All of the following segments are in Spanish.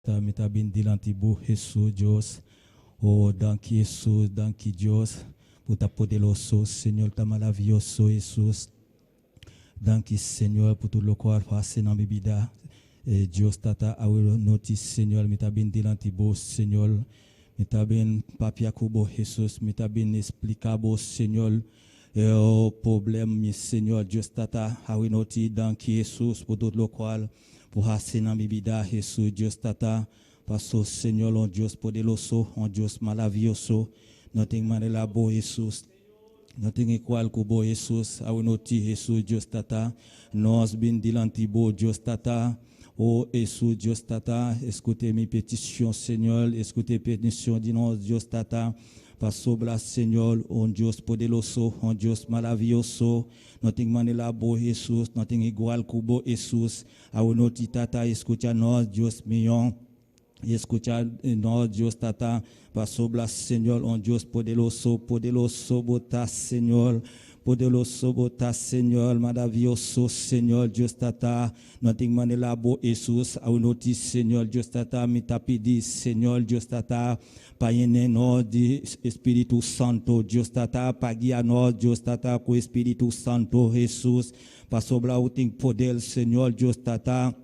Mita bendilanti bo Jesus Dios. Oh, danke Jesus, danke Dios. Por ta poderoso, Senhor, ta maravilhoso Jesus. Danke Senhor por tudo o qual faz na minha vida. Dios tata awelo notice Senhor, mita bendilanti bo Senhor. Mita ben papia kubo Jesus, mita ben explicabo Senhor. O problème Senhor, Dios tata awelo noti danke Jesus por tudo o qual pour hacer na minha vida, Jesus, Dios tata, passo Senhor, on Dios poderoso, on Dios maravilhoso, não tem maneira boa, Jesus, não tem igual que boa, Jesus, ao noti, Jesus, Dios tata, nós bendilanti bo, Dios tata, oh, Jesus, Dios tata, escutez mes pétitions, Senhor, escutez pétitions de nós, Dios tata, passo bra, Senhor, on Dios poderoso, on Dios maravilhoso, não tem maneira boa, Jesus, não tem igual que boa, Jesus, ao noti tata, escuta nós, Deus meu, escuta nós, Deus tata, passo bra, Senhor, on Dios poderoso, poderoso, bota, Senhor, poderoso, bota, Senhor, maravilhoso, Senhor, Deus tata, não tem maneira boa, Jesus, ao noti, Senhor, Deus tata, me tá pedi, Senhor, Deus tata, Pai nós de Espírito Santo, Deus tata, pague a nós, Deus tata, com o Espírito Santo, Jesus, para sobrar o tem poder, Senhor, Deus tata,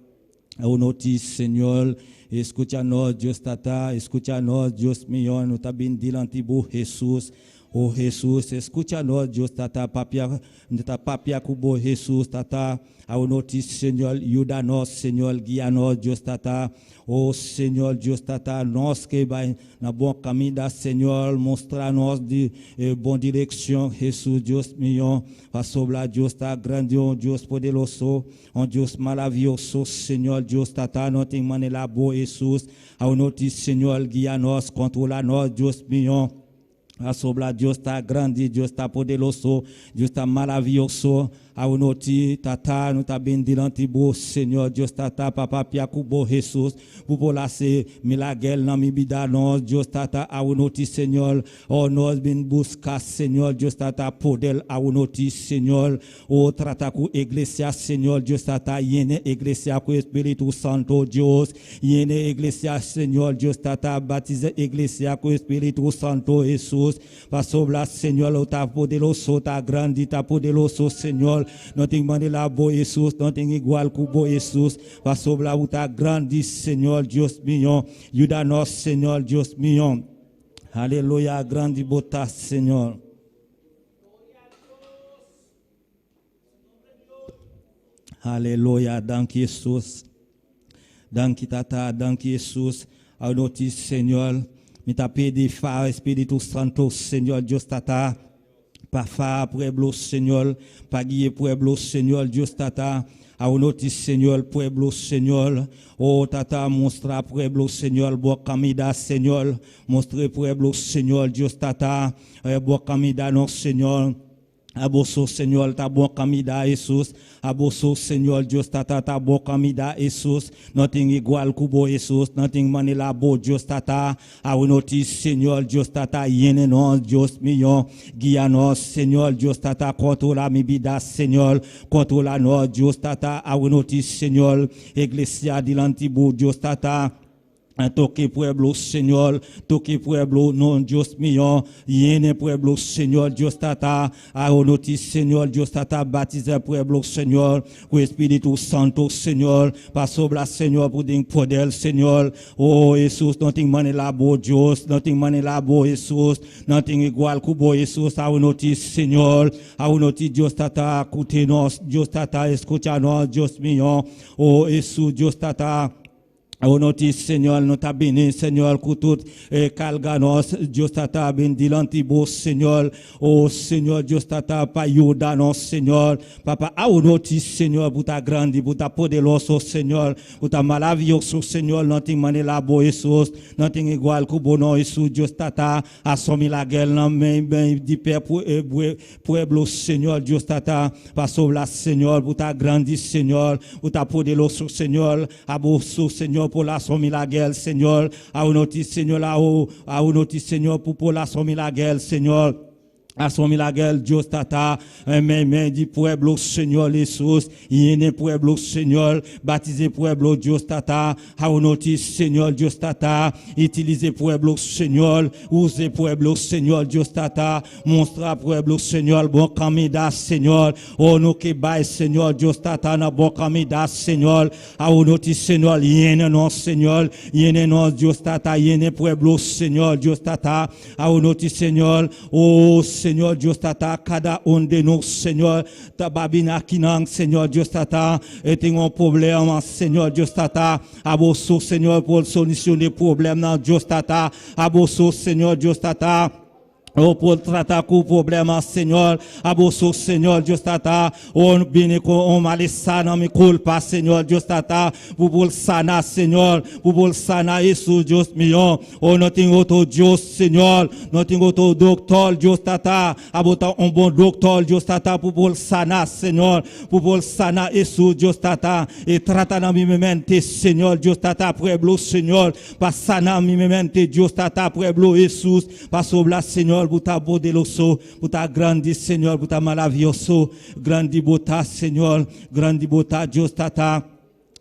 ao notícia, Senhor, escuta nós, Deus tata, escuta nós, Deus meu, não tá bem diante de Jesus. Oh Jesus, escuta nós, Deus tata, papia cubo, Jesus tata, ao notícia, Senhor, ajuda nós, Senhor, guia nós, Deus tata, oh Senhor, Deus tata, nós que vai na boa caminho, Senhor, mostrar nós de boa direção, Jesus, Deus meu, para sobrar, Deus tá grande, oh Deus poderoso, oh Deus maravilhoso, Senhor, Deus tata, não tem maneira boa, Jesus, ao notícia, Senhor, guia nós, controla nós, Deus meu. A sobra Deus está grande, Deus está poderoso, Deus está maravilhoso. Ao noti tata, não está bem diante do Senhor, Deus tata, papa piacubo Jesus, por lá se milagre na minha vida, nós, Deus tata, ao noti Senhor, oh nós bem buscar Senhor, Deus tata, poder ao noti Senhor, oh trata com igreja Senhor, Deus tata, yene igreja com o Espírito Santo, Deus, yene igreja Senhor, Deus tata, batiza igreja com o Espírito Santo, Jesus, para sobrar Senhor, o tá poderoso, tá grande, tá poderoso Senhor. Não tem maneira boa, Jesus, não tem igual que boa, Jesus. Para sobrar o tá grande, Senhor, Deus meu. Ajuda nós, Senhor, Deus meu. Aleluia, grande bota, Senhor. Aleluia, danke, Jesus. Danke, tata, danke, Jesus. Ao notícia, Senhor. Me tá pedi, Fá, Espírito Santo, Senhor, Deus tata. Para faire pueblo Senhor, para guiar pueblo Senhor, Deus tata, ao notícia Senhor, pueblo Senhor, oh tata, mostrar pueblo Senhor, boa caminho Senhor, mostrar pueblo Senhor, Deus tata, boa caminho nosso Senhor. Abosso Senhor, tá bom caminho Jesus. Abosso Senhor, Deus tata, tá bom caminho Jesus. Não tem igual que o Jesus, não tem maneira boa, Deus tata. Ao notícia Senhor, Deus tata, yene nós, Deus meu, guia nós, Senhor, Deus tata, controla minha vida, Senhor, controla nós, Deus tata. Ao notícia Senhor, igreja dilante do Deus tata. Toque pueblo, Senhor, toque pueblo, non Deus meu, yene pueblo, Senhor, Deus tata, ao notícia, Senhor, Deus tata, batiza pueblo, Senhor, com o Espírito Santo, Senhor, para sobrar, Senhor, poder, Senhor, oh, Jesus, não tem maneira boa, Deus, não tem maneira boa, Jesus, não tem igual que boa, Jesus, ao notícia, Senhor, ao notícia, Deus tata, curte nós, Deus tata, escuta nós, Deus meu, oh, Jesus, Deus tata, ao notícia, Senhor, não está bem, Senhor, com tudo, calga nós, Deus está bem diante do Senhor, oh Senhor, Deus está para ajudar nós, Senhor, Papa, ao notícia, Senhor, puta grande, puta poderoso, Senhor, puta maravilhoso, Senhor, não tem maneira boa, Jesus, não tem igual que o bom, Jesus, Deus está a somir la guerre, não bem de pé, pueblo, Senhor, Deus está para sobrar, Senhor, puta grande, Senhor, puta poderoso, Senhor, abuso, Senhor, pour la sommer la guerre, Seigneur, à notice, Seigneur, là-haut, à notice, Seigneur, pour la sommer la guerre, Seigneur. Assomi la guerre, Dios tata, mais du pueblo, Seigneur Jesus, yene pueblo, Seigneur, baptisé pueblo, Dios tata, haonoti, Seigneur, Dios tata, utilisez pueblo, Seigneur, usez pueblo, Seigneur, Dios tata, monstra pueblo, Seigneur, bon camida, Seigneur, ono que bay, Seigneur, Dios tata, na bon camida, Seigneur, haonoti, Seigneur, yene non, Seigneur, yene non, Dios tata, yene pueblo, Seigneur, Dios tata, haonoti, Seigneur, oh, Seigneur Dios tata, cada onde nous, Seigneur, tababina kinang, Seigneur Dios tata, et un problème, Seigneur Dios tata, abosso, Seigneur, pour solutionner problème, dans Dios tata, abosso, Seigneur Dios tata, oh, pour traiter le problème, Seigneur, abosso, Seigneur, Dios tata, on bine on malesana, mi culpa, Seigneur, Dios tata, pour sana, Seigneur, pour sana, Jesus, Dios mio, oh, nothing auto, Dios, Seigneur, nothing auto, docteur, Dios tata, abota un bon docteur, Dios tata, pour sana, Seigneur, pour sana, Jesus, Dios tata, et trata na mi mente, Seigneur, Dios tata, pueblo, Seigneur, pas sana mi mente, Dios tata, pueblo, Jesus, pas sobla, Seigneur, pour ta beauté l'osso, pour ta grandi Seigneur, pour ta malavioso, grandi bota Seigneur, grandi bota Dios tata.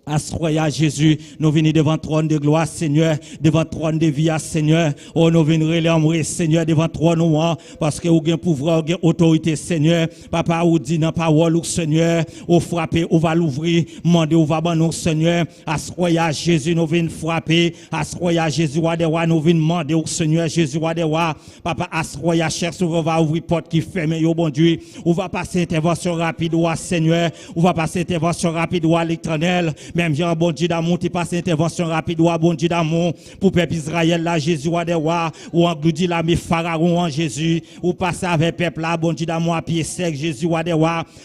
Assoya Jésus, nous venons devant trône de gloire, Seigneur, devant trône de vie, Seigneur. Oh, nous venons relâmer, Seigneur, devant trône noir, parce que vous avez pouvoir, vous avez autorité, Seigneur. Papa, vous dit dans parole, Seigneur, vous frappez, vous va l'ouvrir, mandez, vous va banner, Seigneur. Assoya Jésus, nous venons frapper. Assoya Jésus, nous venons demander, Seigneur, Jésus, Papa, assoya, cher Sauveur, va ouvrir porte qui ferme, yo bon Dieu. On va passer intervention rapide, Seigneur. On va passer intervention rapide, l'Éternel. Même Jean, bon Dieu d'amour, tu passes intervention rapide, bon Dieu d'amour, pour peuple Israël, là, Jésus, ou englouti là, mais Pharaon en Jésus, ou passer avec peuple là, bon Dieu d'amour, à pied sec, Jésus,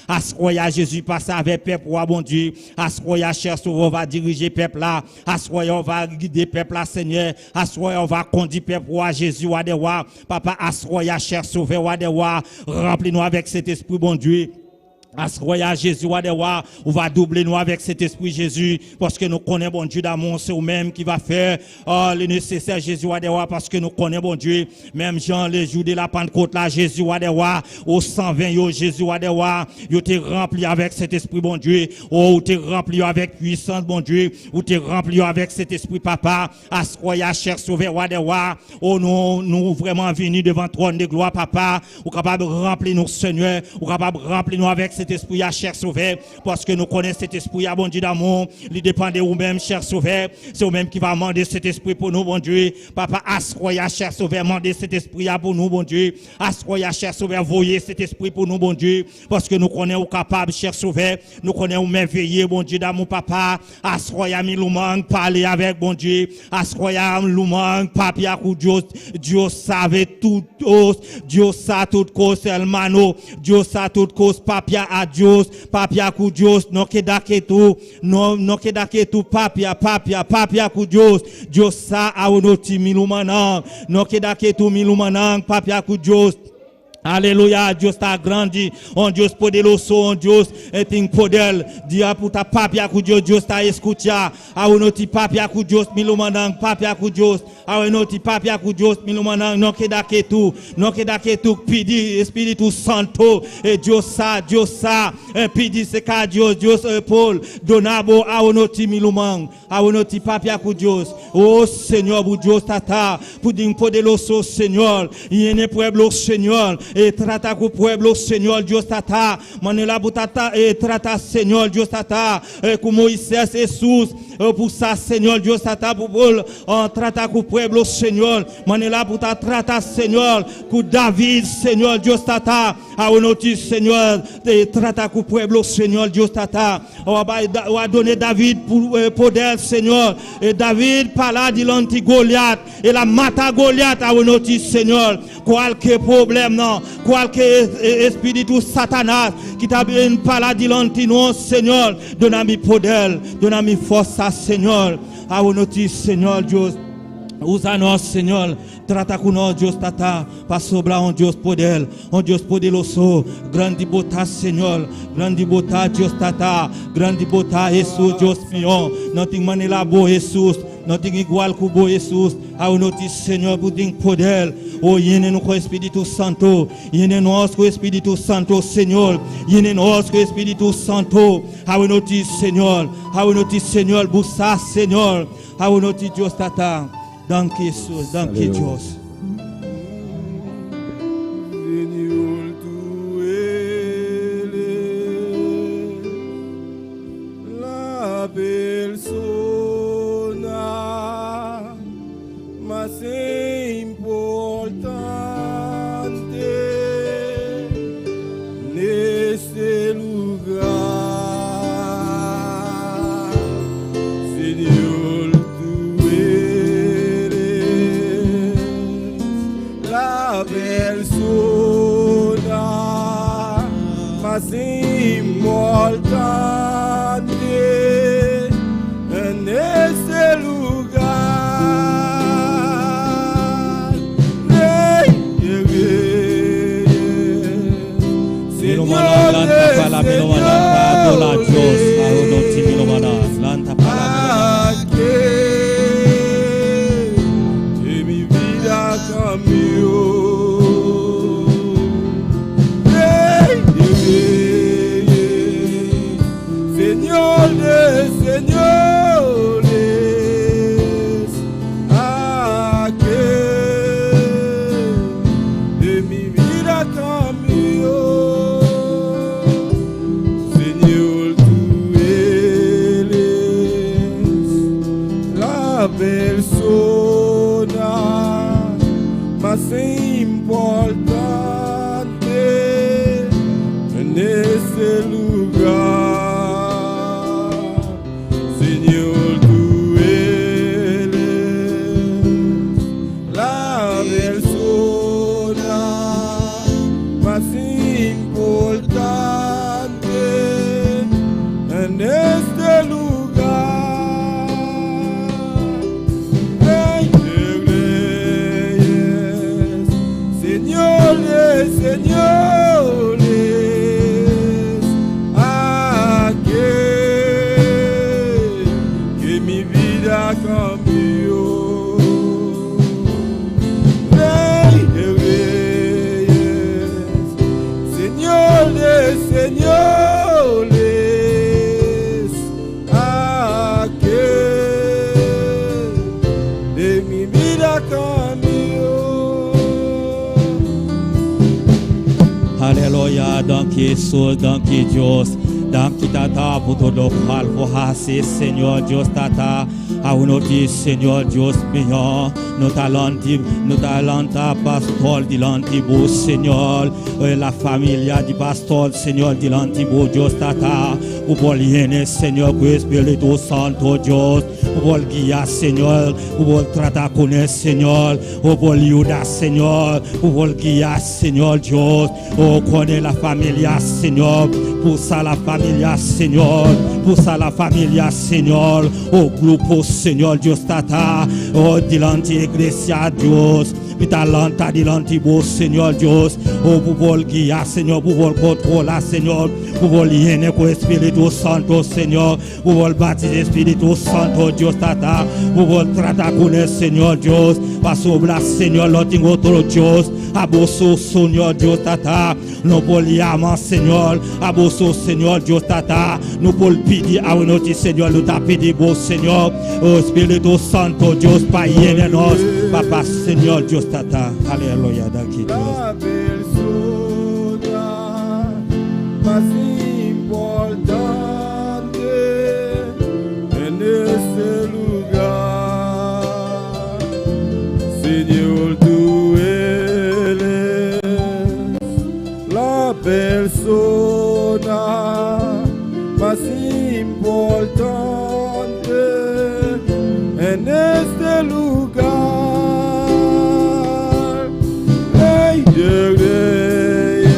assoya Jésus, passer avec peuple, bon Dieu, assoya, cher Sauveur, va diriger peuple là, assoya, on va guider peuple là, Seigneur, assoya, on va conduire peuple, Jésus, papa, assoya, cher Sauveur, remplis-nous avec cet esprit, bon Dieu. Assoya Jésus, on va doubler nous avec cet esprit Jésus, parce que nous connaissons bon Dieu d'amour, c'est vous-même qui va faire le nécessaire Jésus, parce que nous connaissons bon Dieu, même Jean, les jours de la Pentecôte là, Jésus, au 120, yo, Jésus, yo t'es rempli avec cet esprit bon Dieu, oh, t'es rempli avec puissance bon Dieu, ou t'es rempli avec cet esprit papa, Assoya, cher Sauveur, oh, nous vraiment venus devant le trône de gloire papa, ou capable de remplir nous Seigneur, ou capable de remplir nous avec cet esprit à cher Sauveur, parce que nous connaissons cet esprit à bon Dieu d'amour, il dépend de vous-même, cher Sauveur, c'est vous-même qui va demander cet esprit pour nous, bon Dieu, papa, assoya, cher Sauveur, demander cet esprit à pour nous, bon Dieu, assoya, cher Sauveur, voyez cet esprit pour nous, bon Dieu, parce que nous connaissons capable, cher Sauveur, nous connaissons merveilleux, bon Dieu d'amour, papa, assoya, miloumang, parler avec, bon Dieu, assoya, miloumang, papia, Dieu savait tout, Dieu sait toute cause, hermano, Dieu sait toute cause, papia, a Dios, papia ku Dios, no queda que tu, no queda que tu, papia ku Dios, Dios sa a onoti milumanang, no queda que tu milumanang, papia ku Dios. Alléluia, Dieu t'a grandi, on Dieu poder l'osso, on Dieu est un podel, dia pour ta papia ku Dios, Dieu t'a escucha, a onoti papia ku Dios, milumanang, papia ku Dios, a onoti papia ku Dios, milumanang, no queda que tu, pidi, Espíritu Santo, et Dios sa, pidi se ka Dios, Paul, donabo, a onoti milumang, a onoti papia ku Dios, oh Seigneur, bu Dios tata, pudim poder l'osso, Seigneur, yene pueblo, Seigneur, et trata ku pueblo Señor Dios tata manela butata et trata Señor Dios tata ku Moisés Jesus pour ça Señor Dios tata pour trata ku pueblo Señor manela buta trata Señor ku David Señor Dios tata a onoti Señor et trata ku pueblo Señor Dios tata on va donner David pour poder Señor et David parla de l'anti Goliath et la mata Goliath a onoti Señor qualche problème non qualche espíritu Satanás qui t'a bien parlé dilantino Seigneur donne-moi poder donne-moi force Seigneur a onoti Seigneur Dios usa-nos Seigneur trata com nós Deus tata para sobrar Deus poder osso grande botar Senhor grande botar Deus tata grande botar Jesus Deus mio não tem maneira boa Jesus não tem igual que o Jesus. Ao nosso Senhor, por tem poder. O yene no Espírito Santo. Yene nós com o Espírito Santo, Senhor. Yene nós com o Espírito Santo. Ao nosso Senhor. Ao nosso Senhor, buscar, Senhor. Ao nosso Deus, tata. Danke, Jesus. Danke, Deus. Persona más importante en este lugar, Señor, tú eres la persona más importante en este lugar, Rey de Reyes, Señor de Señores, que mi vida cambió, Rey de Reyes, Señor de Señores, de mi vida cambió, Señor, tú eres la persona más importante en este lugar, Señor, tú eres la persona más importante en este lugar, Rey de Reyes, Señor de Señores, aquel que mi vida cambió, Rey de Reyes, Señor de Señores, aquel de mi vida cambió. Aleluia, danke Jesus, danke Deus. Danke tata por todo o mal você, Senhor Deus tata. Ao nosso Senhor Deus melhor. No talanta pastor dilante bo, Senhor. La família de pastor, Senhor dilante bo, Deus tata. O poliene, Senhor, com o Espírito Santo, Deus. O bol guiar, Senhor. O bol tratar com ele, Senhor. O bol ajudar, Senhor. O bol guiar, Senhor Deus. O connaît la família, Senhor. Poussa la família, Senhor. Poussa la família, Senhor. O grupo, Senhor Deus tata. O dilante igreja, Deus. Vitalanta dilante bo, Senhor Deus. O bol guiar, Senhor. O bol controlar, Senhor. O bol liene com o Espírito Santo, Senhor. O bol batizar Espírito Santo, Deus tata. O bol tratar com ele, Senhor Deus. Para sobrar, Senhor, não tem outro Deus. Abuso, Senhor Deus tata. Não pode amar, Senhor. Abuso, Senhor Deus tata. Não pode pedir ao nosso Senhor. Não está pedindo, bom Senhor. O Espírito Santo, Deus, Pai, em nós. Papa, Senhor Deus tata. Aleluia, daqui, Deus. Más importante en este lugar, Señor, tú eres la persona más importante en este lugar, Rey de Reyes,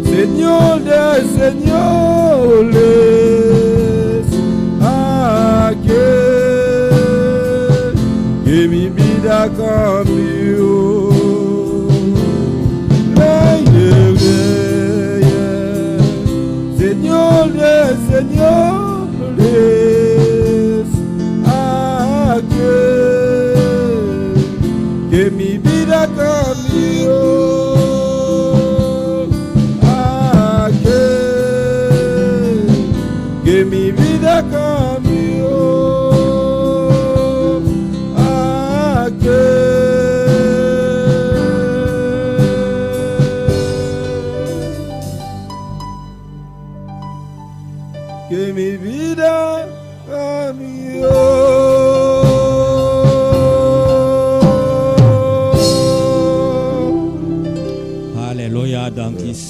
Señor de Señores, aquel que mi vida cambió, Rey de Reyes, Señor de Señores,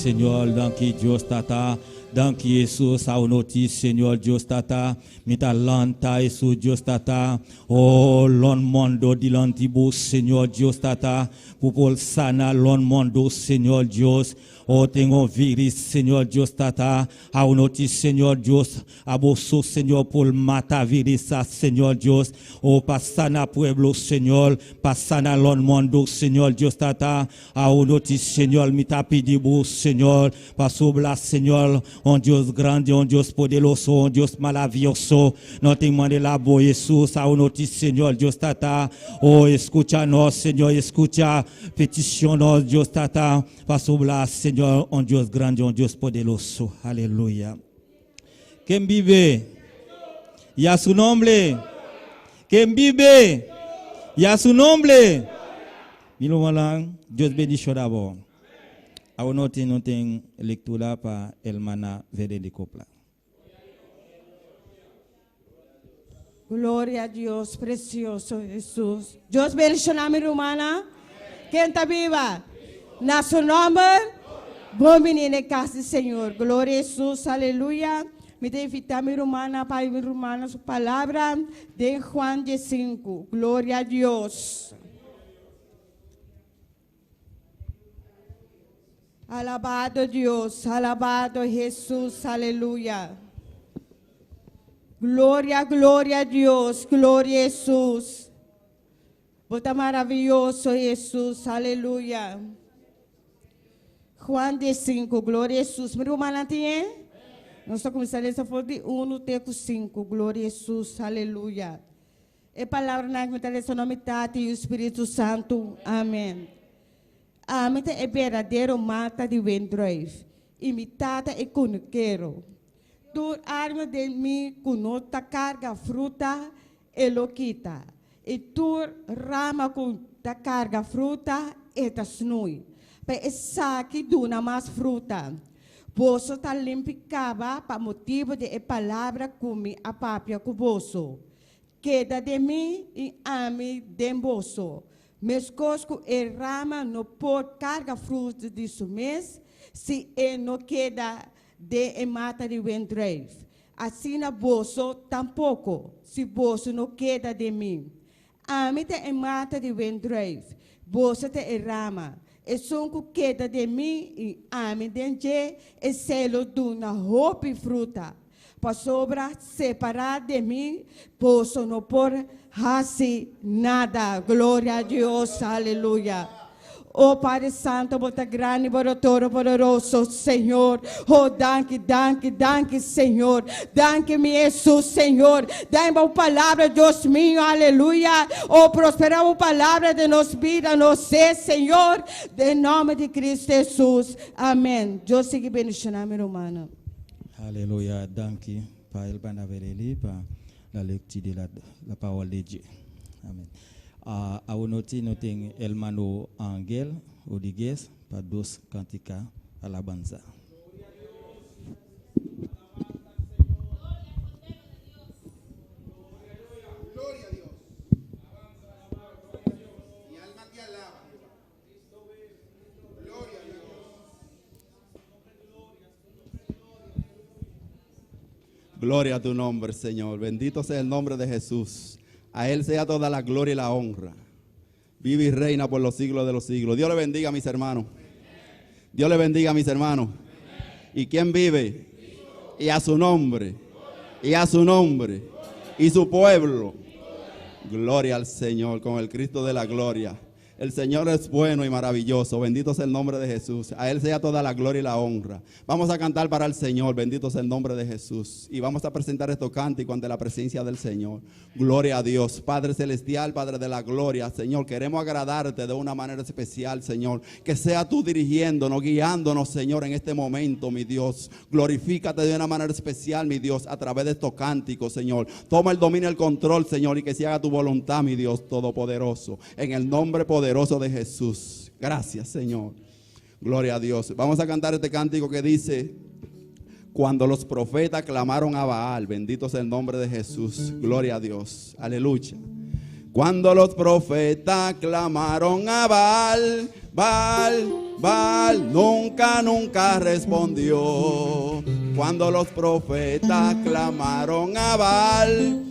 Señor, danki Dios tata. Danki Jesus au noti Señor Dios tata. Mita lanta Jesus Dios tata. Oh lon mondo dilantibo Señor Dios tata. Pupol sana lon mondo Señor Dios. Oh tengo viris Señor Dios tata. Au noti Señor Dios. Aboso Señor por mata virisa Señor Dios. Oh pasana pueblo Señor. Pasana lon mondo Señor Dios tata. Au noti Señor mita pidibo Señor. Pasobla Señor. Un Dios grande, un Dios poderoso, un Dios maravilloso. No te mande la voz, Jesús, a uno ti, Señor, Dios tata. Oh, escúchanos, Señor, escucha. Peticionnos, Dios tata. Pasobla, Señor, un Dios grande, un Dios poderoso. Aleluya. ¿Quién vive? Y a su nombre. ¿Quién vive? Y a su nombre. Dios bendiga d'abord. Ahora no tengo lectura para hermana Veredicopla. Gloria a Dios, precioso Jesús. Dios bendiga a mi hermana. ¿Quién está viva? Na su nombre. Bom menino en casa del Señor. Gloria a Jesús, aleluya. Me debe invitar a mi hermana para mi hermana su palabra de Juan 5. Gloria a Dios. Alabado Dios, alabado Jesús, aleluya. Gloria, gloria a Dios, gloria a Jesús. Bota maravilloso Jesús, aleluya. Juan 5, glória a Jesus. Meu irmão, nós estamos começando essa foto de 1, texto 5, glória a Jesus, aleluia. E palavra na que nome Tati e o Espírito Santo, amém. A meta é verdadeiro mata de vendreve, imitada e conquero. Tu arma de mim conota carga fruta e loquita. E tu rama com da carga fruta e da snui. Para essa que duna mais fruta. Vosso tá limpicava para motivo de palavra come a papia com vosso. Queda de mim e ame de vosso. Mescosco e rama no por carga fruta de su mês, se e no queda de mata de vendreve. Assim na vosso tampouco, se vosso no queda de mim. Ame te mata de vendreve, vosso te rama. E sonco queda de mim e ame de e selo duna roupa e fruta. Para sobra separar de mim, posso não por assim nada. Glória a Deus, aleluia. Oh Padre Santo, bota grande, botador, poderoso, Senhor. Oh, danke, danke, danke, Senhor. Danke, meu Jesus, Senhor. Dá-me a palavra, Deus meu, aleluia. Oh, prospera a palavra de nos vida, nos ser, Senhor. Em nome de Cristo Jesus. Amém. Deus siga bendicionando, meu irmão. Alléluia, danke par el Banavereli, par la lecture de la parole de Dieu. Amen. A unoti noting el mano Angel Rodriguez par dos cantica alabanza. Gloria a Dios. Mi alma te alaba. Gloria a Dios. Gloria a tu nombre, Señor. Bendito sea el nombre de Jesús. A Él sea toda la gloria y la honra. Vive y reina por los siglos de los siglos. Dios le bendiga a mis hermanos. Dios le bendiga a mis hermanos. ¿Y quién vive? Y a su nombre. Y a su nombre. Y su pueblo. Gloria al Señor con el Cristo de la gloria. El Señor es bueno y maravilloso. Bendito sea el nombre de Jesús. A Él sea toda la gloria y la honra. Vamos a cantar para el Señor. Bendito sea el nombre de Jesús. Y vamos a presentar estos cánticos ante la presencia del Señor. Gloria a Dios. Padre celestial, Padre de la gloria. Señor, queremos agradarte de una manera especial, Señor. Que sea tú dirigiéndonos, guiándonos, Señor, en este momento, mi Dios. Glorifícate de una manera especial, mi Dios, a través de estos cánticos, Señor. Toma el dominio y el control, Señor, y que se haga tu voluntad, mi Dios todopoderoso. En el nombre poderoso de Jesús. Gracias, Señor. Gloria a Dios. Vamos a cantar este cántico que dice: cuando los profetas clamaron a Baal. Bendito sea el nombre de Jesús. Gloria a Dios. Aleluya. Cuando los profetas clamaron a Baal, Baal, Baal nunca respondió. Cuando los profetas clamaron a Baal,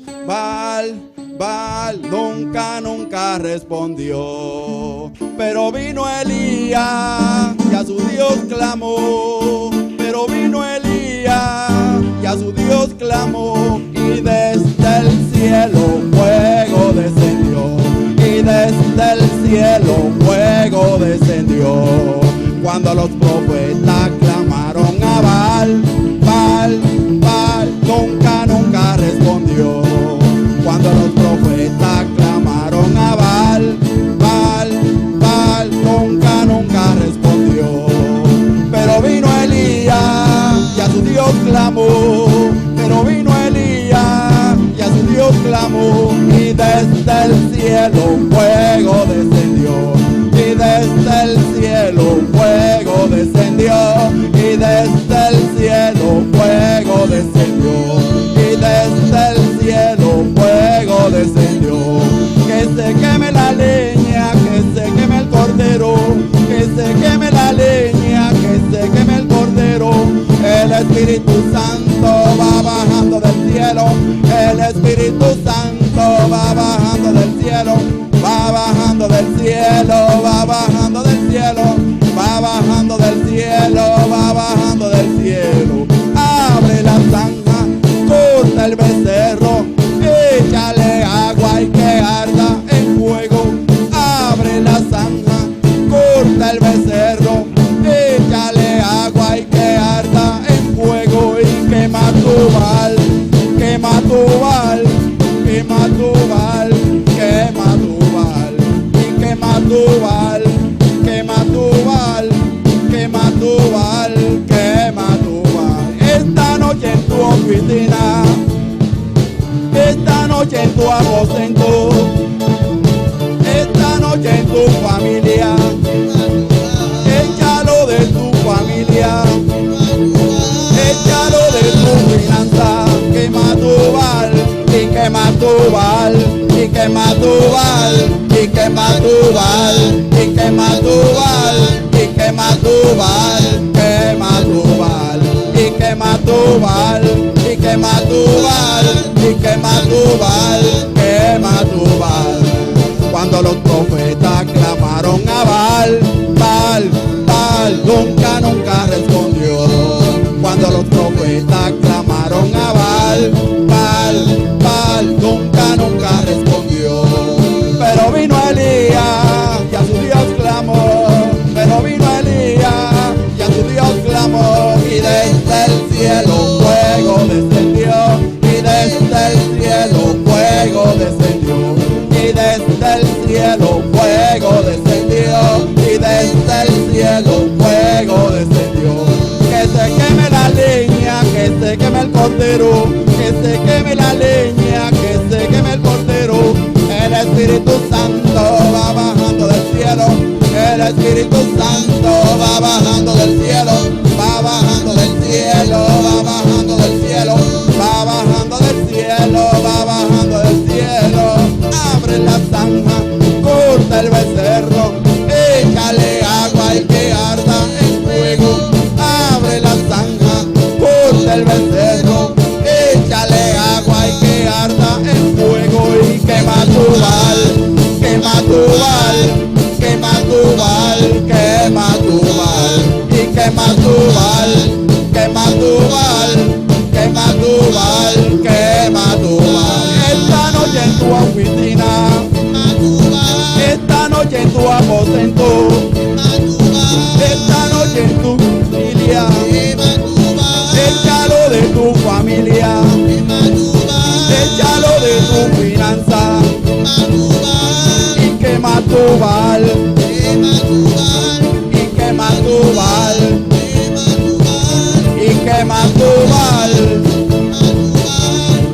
Baal nunca respondió. Pero vino Elías y a su Dios clamó. Pero vino Elías y a su Dios clamó. Y desde el cielo fuego descendió. Y desde el cielo fuego descendió. Cuando los profetas clamaron a Baal, Baal nunca respondió. Cuando los profetas clamaron a Baal, Baal nunca respondió. Pero vino Elías y a su Dios clamó. Pero vino Elías y a su Dios clamó. Y desde el cielo fuego descendió. Y desde el cielo fuego descendió. Y desde el cielo fuego descendió. Y desde el cielo fuego descendió. Que se queme la leña, que se queme el cordero. Que se queme la leña, que se queme el cordero. El Espíritu Santo va bajando del cielo. El Espíritu Santo va bajando del cielo. Va bajando del cielo, va bajando del cielo, va bajando del cielo, va bajando del cielo. Abre la zanja, corta el becerro, échale agua y que arda en fuego. Abre la zanja, corta el becerro, échale agua y que arda en fuego. Y quema tu Baal, quema tu Baal, quema tu Baal, quema tu Baal. Y quema tu Baal, quema tu Baal, quema tu Baal, quema tu Baal. Esta noche en tu oficina, esta noche en tu aposento, esta noche en tu familia, échalo de tu familia, échalo de tu finanza. Quema tu Baal, y quema tu Baal, y quema tu Baal, y quema tu Baal, y quema tu Baal, y quema tu Baal, quema tu Baal, y quema tu Baal, y quema tu Baal, y quema tu Baal, quema tu Baal. Cuando los profetas clamaron a Baal, Baal nunca respondió. Cuando los profetas clamaron a Baal, Baal nunca respondió. Pero vino Elías y a su Dios clamó. Pero vino Elías y a su Dios clamó. Y desde el cielo fuego descendió. Y desde el cielo fuego descendió. Y desde el cielo fuego descendió. Y desde el cielo fuego descendió. Que se queme la leña, que se queme el cordero. Que se queme la leña, que se queme el cordero. El Espíritu Santo va bajando del cielo. El Espíritu Santo va bajando del cielo. Va bajando del cielo, va bajando del cielo. Va bajando del cielo, va bajando del cielo. Abre la zanja, corta el becerro, échale agua y que arda en fuego. Abre la zanja, corta el becerro, échale agua y que arda en fuego. Y quema tu Baal, quema tu Baal, quema tu Baal, quema tu Baal. Y quema tu Baal, quema tu Baal, quema tu Baal, quema tu Baal. Esta noche en tu oficina, esta noche en tu aposento, esta noche en tu familia, échalo de tu familia, échalo de tu finanza. Y quema tu Baal, y quema tu Baal, y quema tu Baal,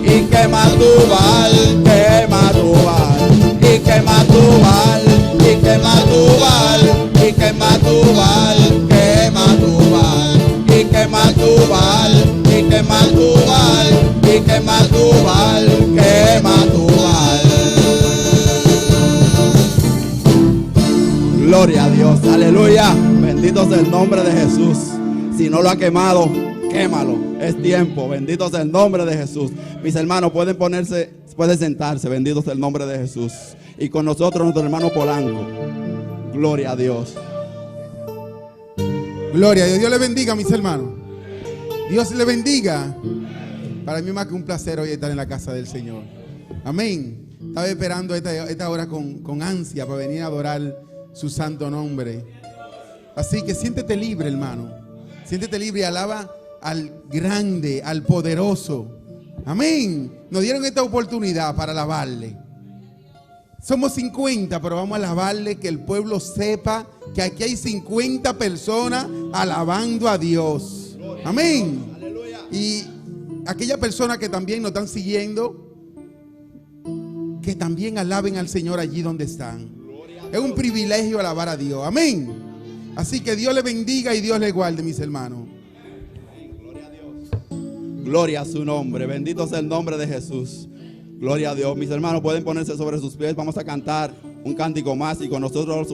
y quema tu Baal, quema tu Baal, y quema tu Baal, y quema tu Baal, y quema tu Baal, quema tu Baal, y quema tu Baal, y quema tu Baal, y quema tu Baal, quema tu Baal. Gloria a Dios, aleluya. Bendito sea el nombre de Jesús. Si no lo ha quemado, quémalo. Es tiempo. Bendito sea el nombre de Jesús. Mis hermanos pueden sentarse. Bendito sea el nombre de Jesús. Y con nosotros nuestro hermano Polanco. Gloria a Dios. Gloria a Dios. Dios le bendiga, mis hermanos. Dios le bendiga. Para mí más que un placer hoy estar en la casa del Señor. Amén. Estaba esperando esta hora con ansia para venir a adorar su santo nombre. Así que siéntete libre, hermano. Siéntete libre y alaba al grande, al poderoso. Amén. Nos dieron esta oportunidad para alabarle. Somos 50, pero vamos a alabarle, que el pueblo sepa que aquí hay 50 personas alabando a Dios. Amén. Y aquellas personas que también nos están siguiendo, que también alaben al Señor allí donde están. Es un privilegio alabar a Dios. Amén. Así que Dios le bendiga y Dios le guarde, mis hermanos. Gloria a su nombre. Bendito sea el nombre de Jesús. Gloria a Dios. Mis hermanos pueden ponerse sobre sus pies. Vamos a cantar un cántico más y con nosotros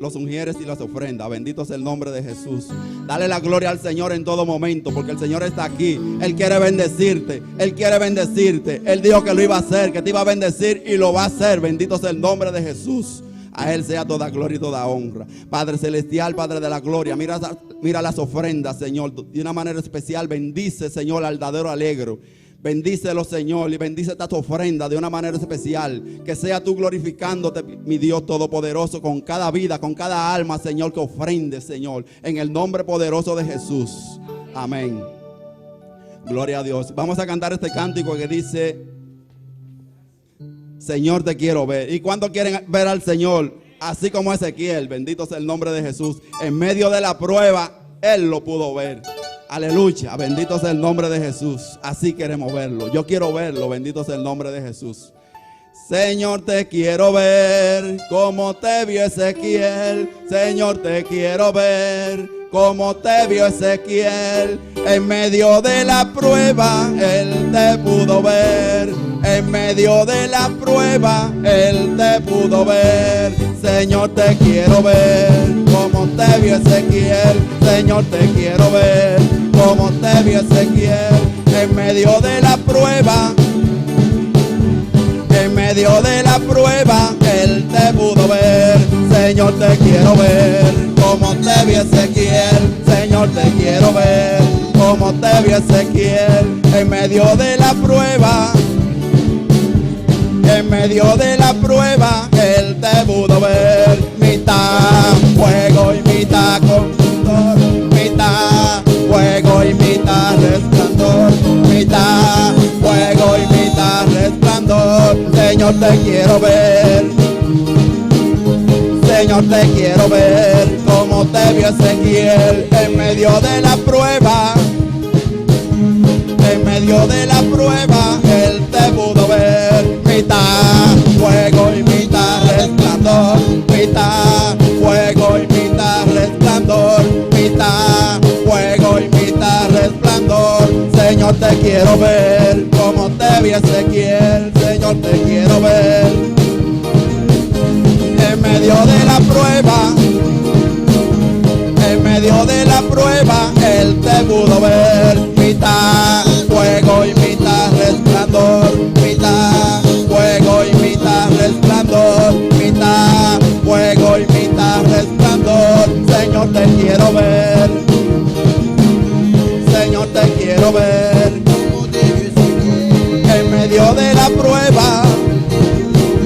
los ungieres y las ofrendas. Bendito sea el nombre de Jesús. Dale la gloria al Señor en todo momento, porque el Señor está aquí. Él quiere bendecirte. Él quiere bendecirte. Él dijo que lo iba a hacer, que te iba a bendecir y lo va a hacer. Bendito sea el nombre de Jesús. A Él sea toda gloria y toda honra. Padre celestial, Padre de la gloria, mira las ofrendas, Señor, de una manera especial. Bendice, Señor, al dadero alegre. Bendícelo, Señor, y bendice esta tu ofrenda de una manera especial. Que sea tú glorificándote, mi Dios todopoderoso, con cada vida, con cada alma, Señor, que ofrende, Señor, en el nombre poderoso de Jesús. Amén. Gloria a Dios. Vamos a cantar este cántico que dice: Señor, te quiero ver. ¿Y cuántos quieren ver al Señor? Así como Ezequiel, bendito sea el nombre de Jesús. En medio de la prueba, Él lo pudo ver. Aleluya, bendito sea el nombre de Jesús. Así queremos verlo. Yo quiero verlo, bendito sea el nombre de Jesús. Señor, te quiero ver como te vio Ezequiel. Señor, te quiero ver como te vio Ezequiel. En medio de la prueba, Él te pudo ver. En medio de la prueba, Él te pudo ver. Señor, te quiero ver como te vio Ezequiel. Señor, te quiero ver como te vio Ezequiel. En medio de la prueba, en medio de la prueba, Él te pudo ver. Señor, te quiero ver como te vio Ezequiel. Señor, te quiero ver como te vio Ezequiel. En medio de la prueba, en medio de la prueba, Él te pudo ver. Mitad fuego y mitad conductor, mitad fuego y mitad resplandor, mitad fuego y mitad resplandor. Señor, te quiero ver. Señor, te quiero ver como te vio Ezequiel. En medio de la prueba, en medio de la prueba, Él te pudo ver. Mitad fuego y mitad resplandor, mitad fuego y mitad resplandor, mitad fuego y mitad resplandor. Señor, te quiero ver como te vi Ezequiel. Señor, te quiero ver. En medio de la prueba, en medio de la prueba, Él te pudo ver. Mitad fuego y mitad resplandor, mitad fuego y mitad resplandor, mitad fuego y mitad resplandor. Señor, te quiero ver. Señor, te quiero ver. En medio de la prueba,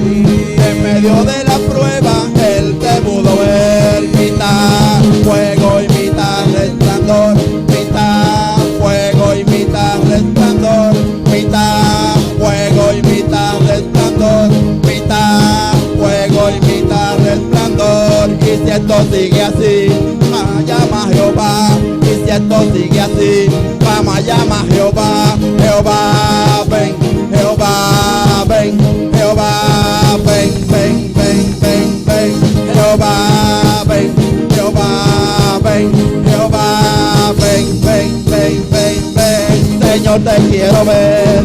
en medio de la prueba, Él te pudo ver. Mitad fuego y mitad resplandor, mitad fuego y mitad resplandor, mitad fuego y mitad resplandor, mitad fuego y mitad resplandor. Y si esto sigue así, vamos a llamar a Jehová. Y si esto sigue así, vamos a llamar a Jehová. Jehová, ven, Jehová, ven, Jehová, ven, ven, ven, ven, ven. Jehová, ven, Jehová, ven, Jehová, ven, ven, ven, ven, ven. Señor, te quiero ver.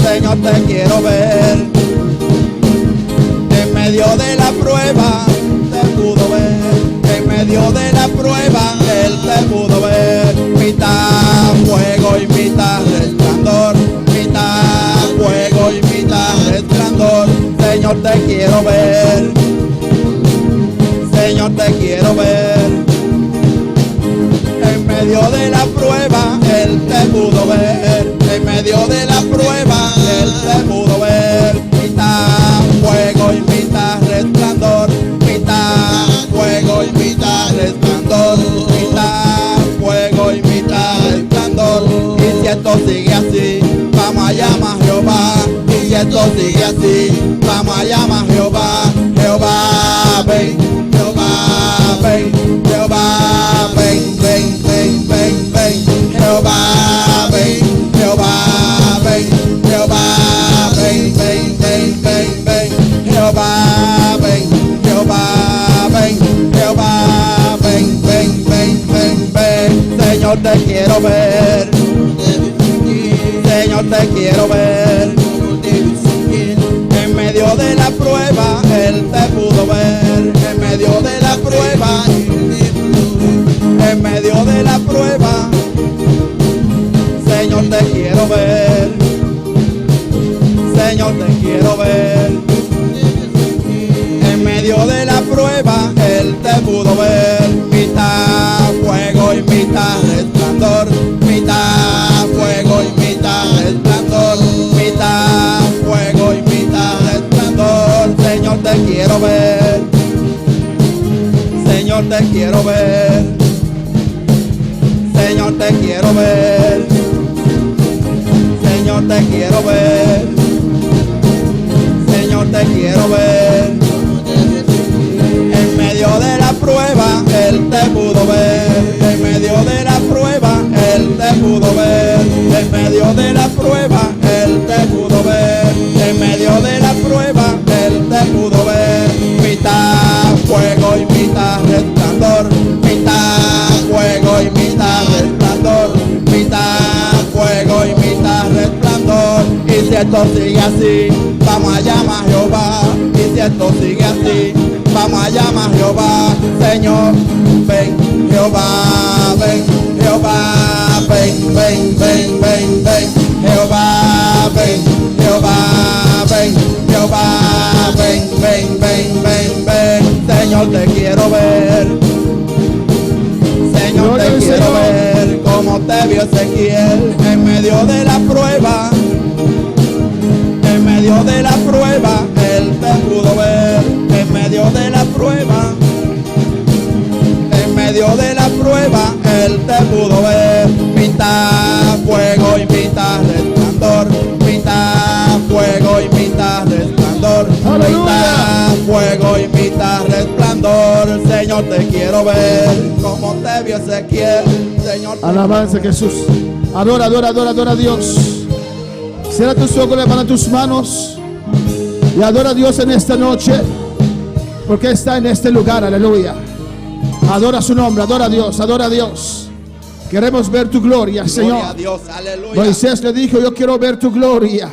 Señor, te quiero ver. En medio de la prueba, te pudo ver. En Señor, te quiero ver. Señor, te quiero ver. En medio de la prueba, Él te pudo ver. En medio de la prueba, Él te pudo ver. Mitad fuego y mitad resplandor. Mitad fuego y mitad resplandor. Mitad fuego y mitad resplandor. Y si esto sigue así, vamos a llamar a Jehová. Y si esto sigue así, vamos a llamar a Jehová. Jehová, ven. Jehová, ven. Jehová, ven, ven, ven, ven, ven. Jehová, ven. Jehová, ven. Jehová, ven, ven, ven, ven, ven. Jehová, ven. Jehová, ven. Jehová, ven, ven, ven, ven, ven. Señor, te quiero ver. Señor, te quiero ver. En medio de la prueba, Él te pudo ver. En medio de la prueba, en medio de la prueba, Señor, te quiero ver. Señor, te quiero ver. En medio de la prueba, Él te pudo ver. Mitad fuego y mitad resplandor. Mitad fuego y mitad resplandor. Mitad fuego y mitad resplandor. Señor, te quiero ver. Señor, te quiero ver. Señor, te quiero ver. Señor, te quiero ver. Señor, te quiero ver. En medio de la prueba, Él te pudo ver. En medio de la prueba, Él te pudo ver. En medio de la prueba, Él te pudo ver. En medio de la prueba, Él te pudo ver. Mitad fuego y mitad resplandor. Mitad fuego y mitad resplandor. Mitad fuego y mitad resplandor. Y si esto sigue así, vamos a llamar a Jehová. Y si esto sigue así, vamos a llamar a Jehová. Señor, ven. Jehová, ven. Jehová, ven, ven, ven, ven, ven. Jehová, ven. Jehová, ven. Jehová, ven, ven, ven, ven, ven. Señor, te quiero ver. Señor, Gloria te al quiero Señor. ver como te vio Ezequiel en medio de la prueba. En medio de la prueba, Él te pudo ver. En medio de la prueba, en medio de la prueba, Él te pudo ver. Mitad fuego y mitad resplandor. Mitad fuego y mitad resplandor. ¡Aleluya! Mitad fuego y mitad resplandor. Señor, te quiero ver como te vio Ezequiel. Señor, te Alabanza a Jesús. Adora, adora, adora, adora a Dios. Cierra tus ojos, levanta tus manos y adora a Dios en esta noche, porque está en este lugar. Aleluya. Adora su nombre, adora a Dios, adora a Dios. Queremos ver tu gloria, Señor. Gloria a Dios, aleluya. Moisés le dijo: yo quiero ver tu gloria.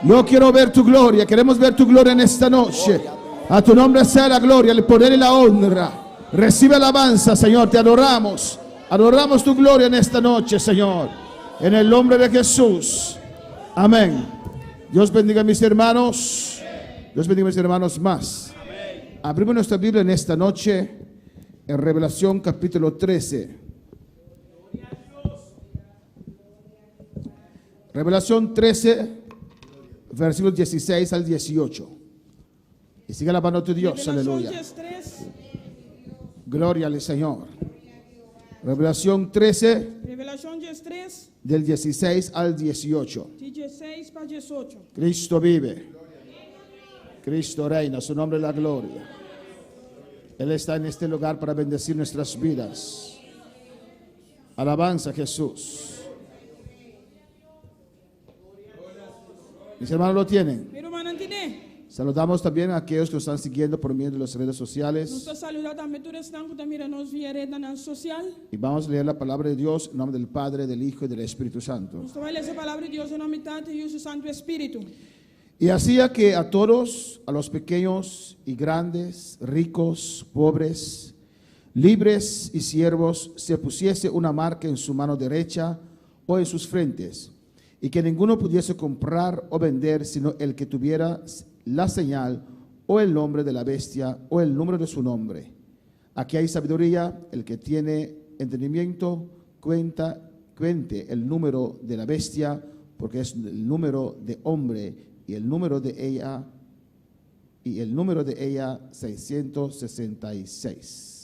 Yo quiero ver tu gloria. Queremos ver tu gloria en esta noche. A tu nombre sea la gloria, el poder y la honra. Recibe alabanza, Señor. Te adoramos. Adoramos tu gloria en esta noche, Señor. En el nombre de Jesús. Amén. Dios bendiga a mis hermanos. Dios bendiga a mis hermanos más. Abrimos nuestra Biblia en esta noche en Revelación capítulo 13. Revelación 13, versículos 16 al 18. Y siga alabando a tu Dios, aleluya. Gloria al Señor. Revelación 13, Revelação 13, del 16 al 18. de 16 para 18. Cristo vive. Cristo reina, su nombre es la gloria. Él está en este lugar para bendecir nuestras vidas. Alabanza a Jesús. Mis hermanos lo tienen. Pero manantine, Saludamos también a aquellos que nos están siguiendo por medio de las redes nos sociales. está saludando a todos estão que também nos via na social. Y vamos a leer la palabra de Dios en nombre del Padre, del Hijo y del Espíritu Santo. Nos vai ler essa palavra de Deus em nome do Tati e do Santo Espírito. Y hacía que a todos, a los pequeños y grandes, ricos, pobres, libres y siervos, se pusiese una marca en su mano derecha o en sus frentes, y que ninguno pudiese comprar o vender sino el que tuviera la señal o el nombre de la bestia o el número de su nombre. Aquí hay sabiduría, el que tiene entendimiento cuente el número de la bestia, porque es el número de hombre, y el número de ella 666.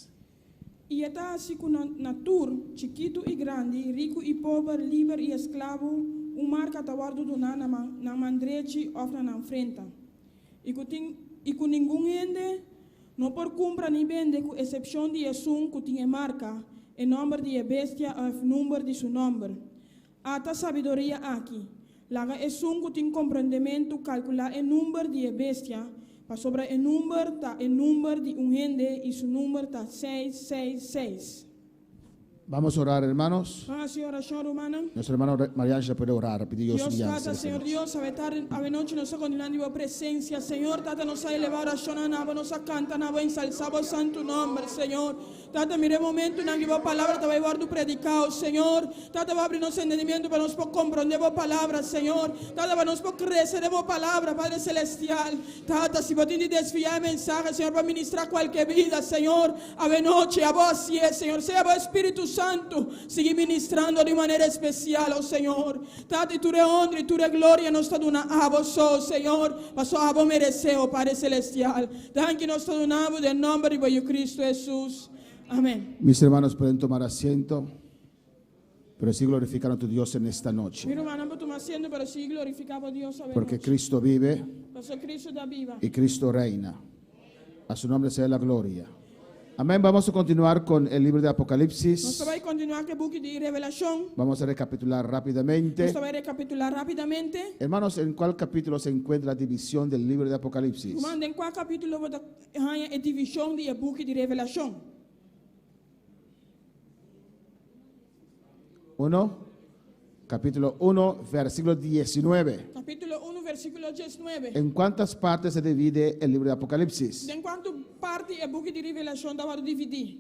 E está assim com natur, chiquito e grande, rico e pobre, livre e escravo, marca tá guardo do na mandrete ou na frente. E com nenhum ende, não por compra nem vende, com exceção de Jesus que tinha marca, em nome de bestia ou número de seu nome. Há sabedoria aqui. Laga Jesus que tem compreendimento, calcular o número de bestia, para sobre o número de ende e seu número está 666. Vamos a orar, hermanos. Vamos a oración, hermana. Nuestro hermano María Ángela puede orar, pedir Dios Dios guianza. trata, Señor Dios, a noche nos con la presencia, Señor, trata nos a elevar a Shonanabo, nos a cantar, nos a ensalzar santo nombre, Señor. Trata, mire momento, en la palabra, te va a llevar tu predicado, Señor. Trata, va a abrirnos entendimiento para nos comprender vos palabra, Señor. Trata, para nos crecer de vos palabra, Padre Celestial. Trata, si vos tienes desviar el mensaje, Señor, para ministrar cualquier vida, Señor. A noche, a vos, sí, Señor. Sea vos, Espíritu Santo, sigue ministrando de manera especial, oh Señor. Tati, tu de honra y tu de gloria nos está donando a vos, oh Señor. Pasó a vos mereceo, Padre Celestial. Thank you, nos está donando del nombre de Cristo Jesús. Amén. Mis hermanos pueden tomar asiento, pero sí glorificar a tu Dios en esta noche. Mi hermano, no toma asiento, pero sí glorificaba a Dios a Porque noche. Cristo vive Porque Cristo da viva. y Cristo reina. A su nombre sea la gloria. Amén. Vamos a continuar con el libro de Nós Apocalipsis. vamos continuar com o book de Revelação. Vamos a recapitular rápidamente. Nós vamos recapitular rapidamente. Hermanos, ¿en cuál capítulo se encuentra la división del libro de Apocalipsis? Manda em qual capítulo você ganha a divisão do book de Revelação? 1, capítulo 1, versículo 19. Capítulo 1, versículo 19. ¿En cuántas partes se divide el libro de Apocalipsis? Em quanto parte o book de Revelação dá para dividir?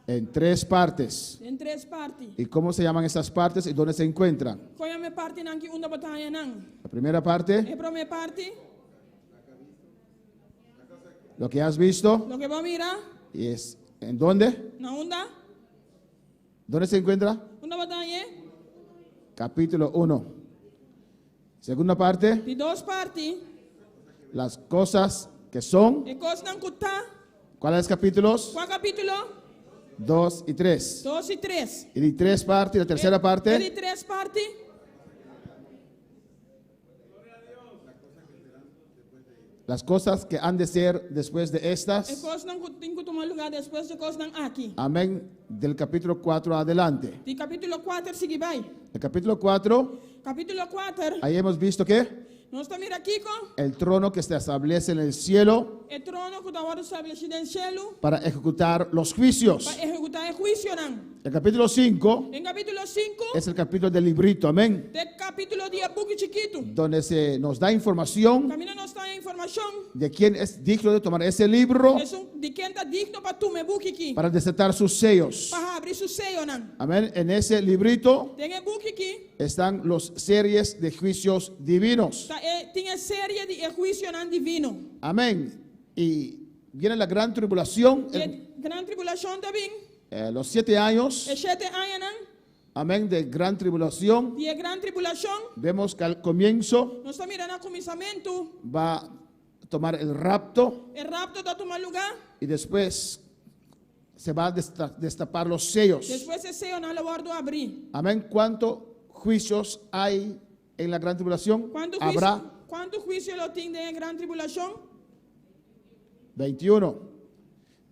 En 3 partes. Em 3 partes. ¿Y cómo se llaman esas partes y dónde se encuentran? Qual é a parte na que uma batalha não? La primera parte, A primeira parte, lo que has visto, lo que vamos mirar, y es ¿en dónde? na onda, ¿Dónde se encuentra? uma batalha, Capítulo 1. Segunda parte, de 2 partes, las cosas que son. e coisa não custa. ¿Cuáles capítulos? Qual capítulo? 2 y 3. 2 e 3. Y de 3 partes, la tercera De parte, 3 partes. las cosas que han de ser después de E estas. coisa não tem que tomar lugar depois de coisa não aqui. Amén. Del capítulo 4 adelante. De capítulo 4 sigue vai. El capítulo 4, Capítulo 4, ahí hemos visto que nós estamos mirando aqui com el trono que se establece en el cielo o trono que está estabelecido no céu para ejecutar los juicios. para executar o juízo. Não. El capítulo 5 Em capítulo 5, es el capítulo del librito, amén, de capítulo de book chiquito. donde se nos da información Camina nos está a informação. de quién es digno de tomar ese libro De quem está digno para tomar book aqui. para desatar sus sellos. Para abrir su sello. Não. Amén. En ese librito Tem o book aqui. están las series de juicios divinos. Tem a série de juízo não divino. Amén. Y viene la gran tribulación, E a grande tribulação também. los 7 años, E 7 anos. Não. amén, de gran tribulación. E a grande tribulação. Vemos que al comienzo Nós estamos mirando o começamento. va a tomar el rapto O rapto está a tomar lugar. y después se va a destapar los sellos. Depois esse sello não lo guardo abrir. Amén. ¿Cuántos juicios hay en la gran tribulación? Quanto juízo lo tem em grande tribulação? 21.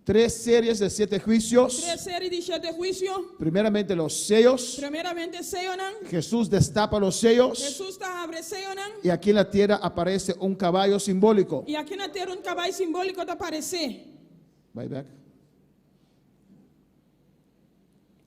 3 series de 7 juicios. 3 séries de 7 juízos. Primeramente los sellos. Primeiramente sello não. Jesús destapa los sellos. Jesus está abre sello não. Y aquí en la tierra aparece un caballo simbólico. E aqui na terra cavalo simbólico está aparecer. Right back.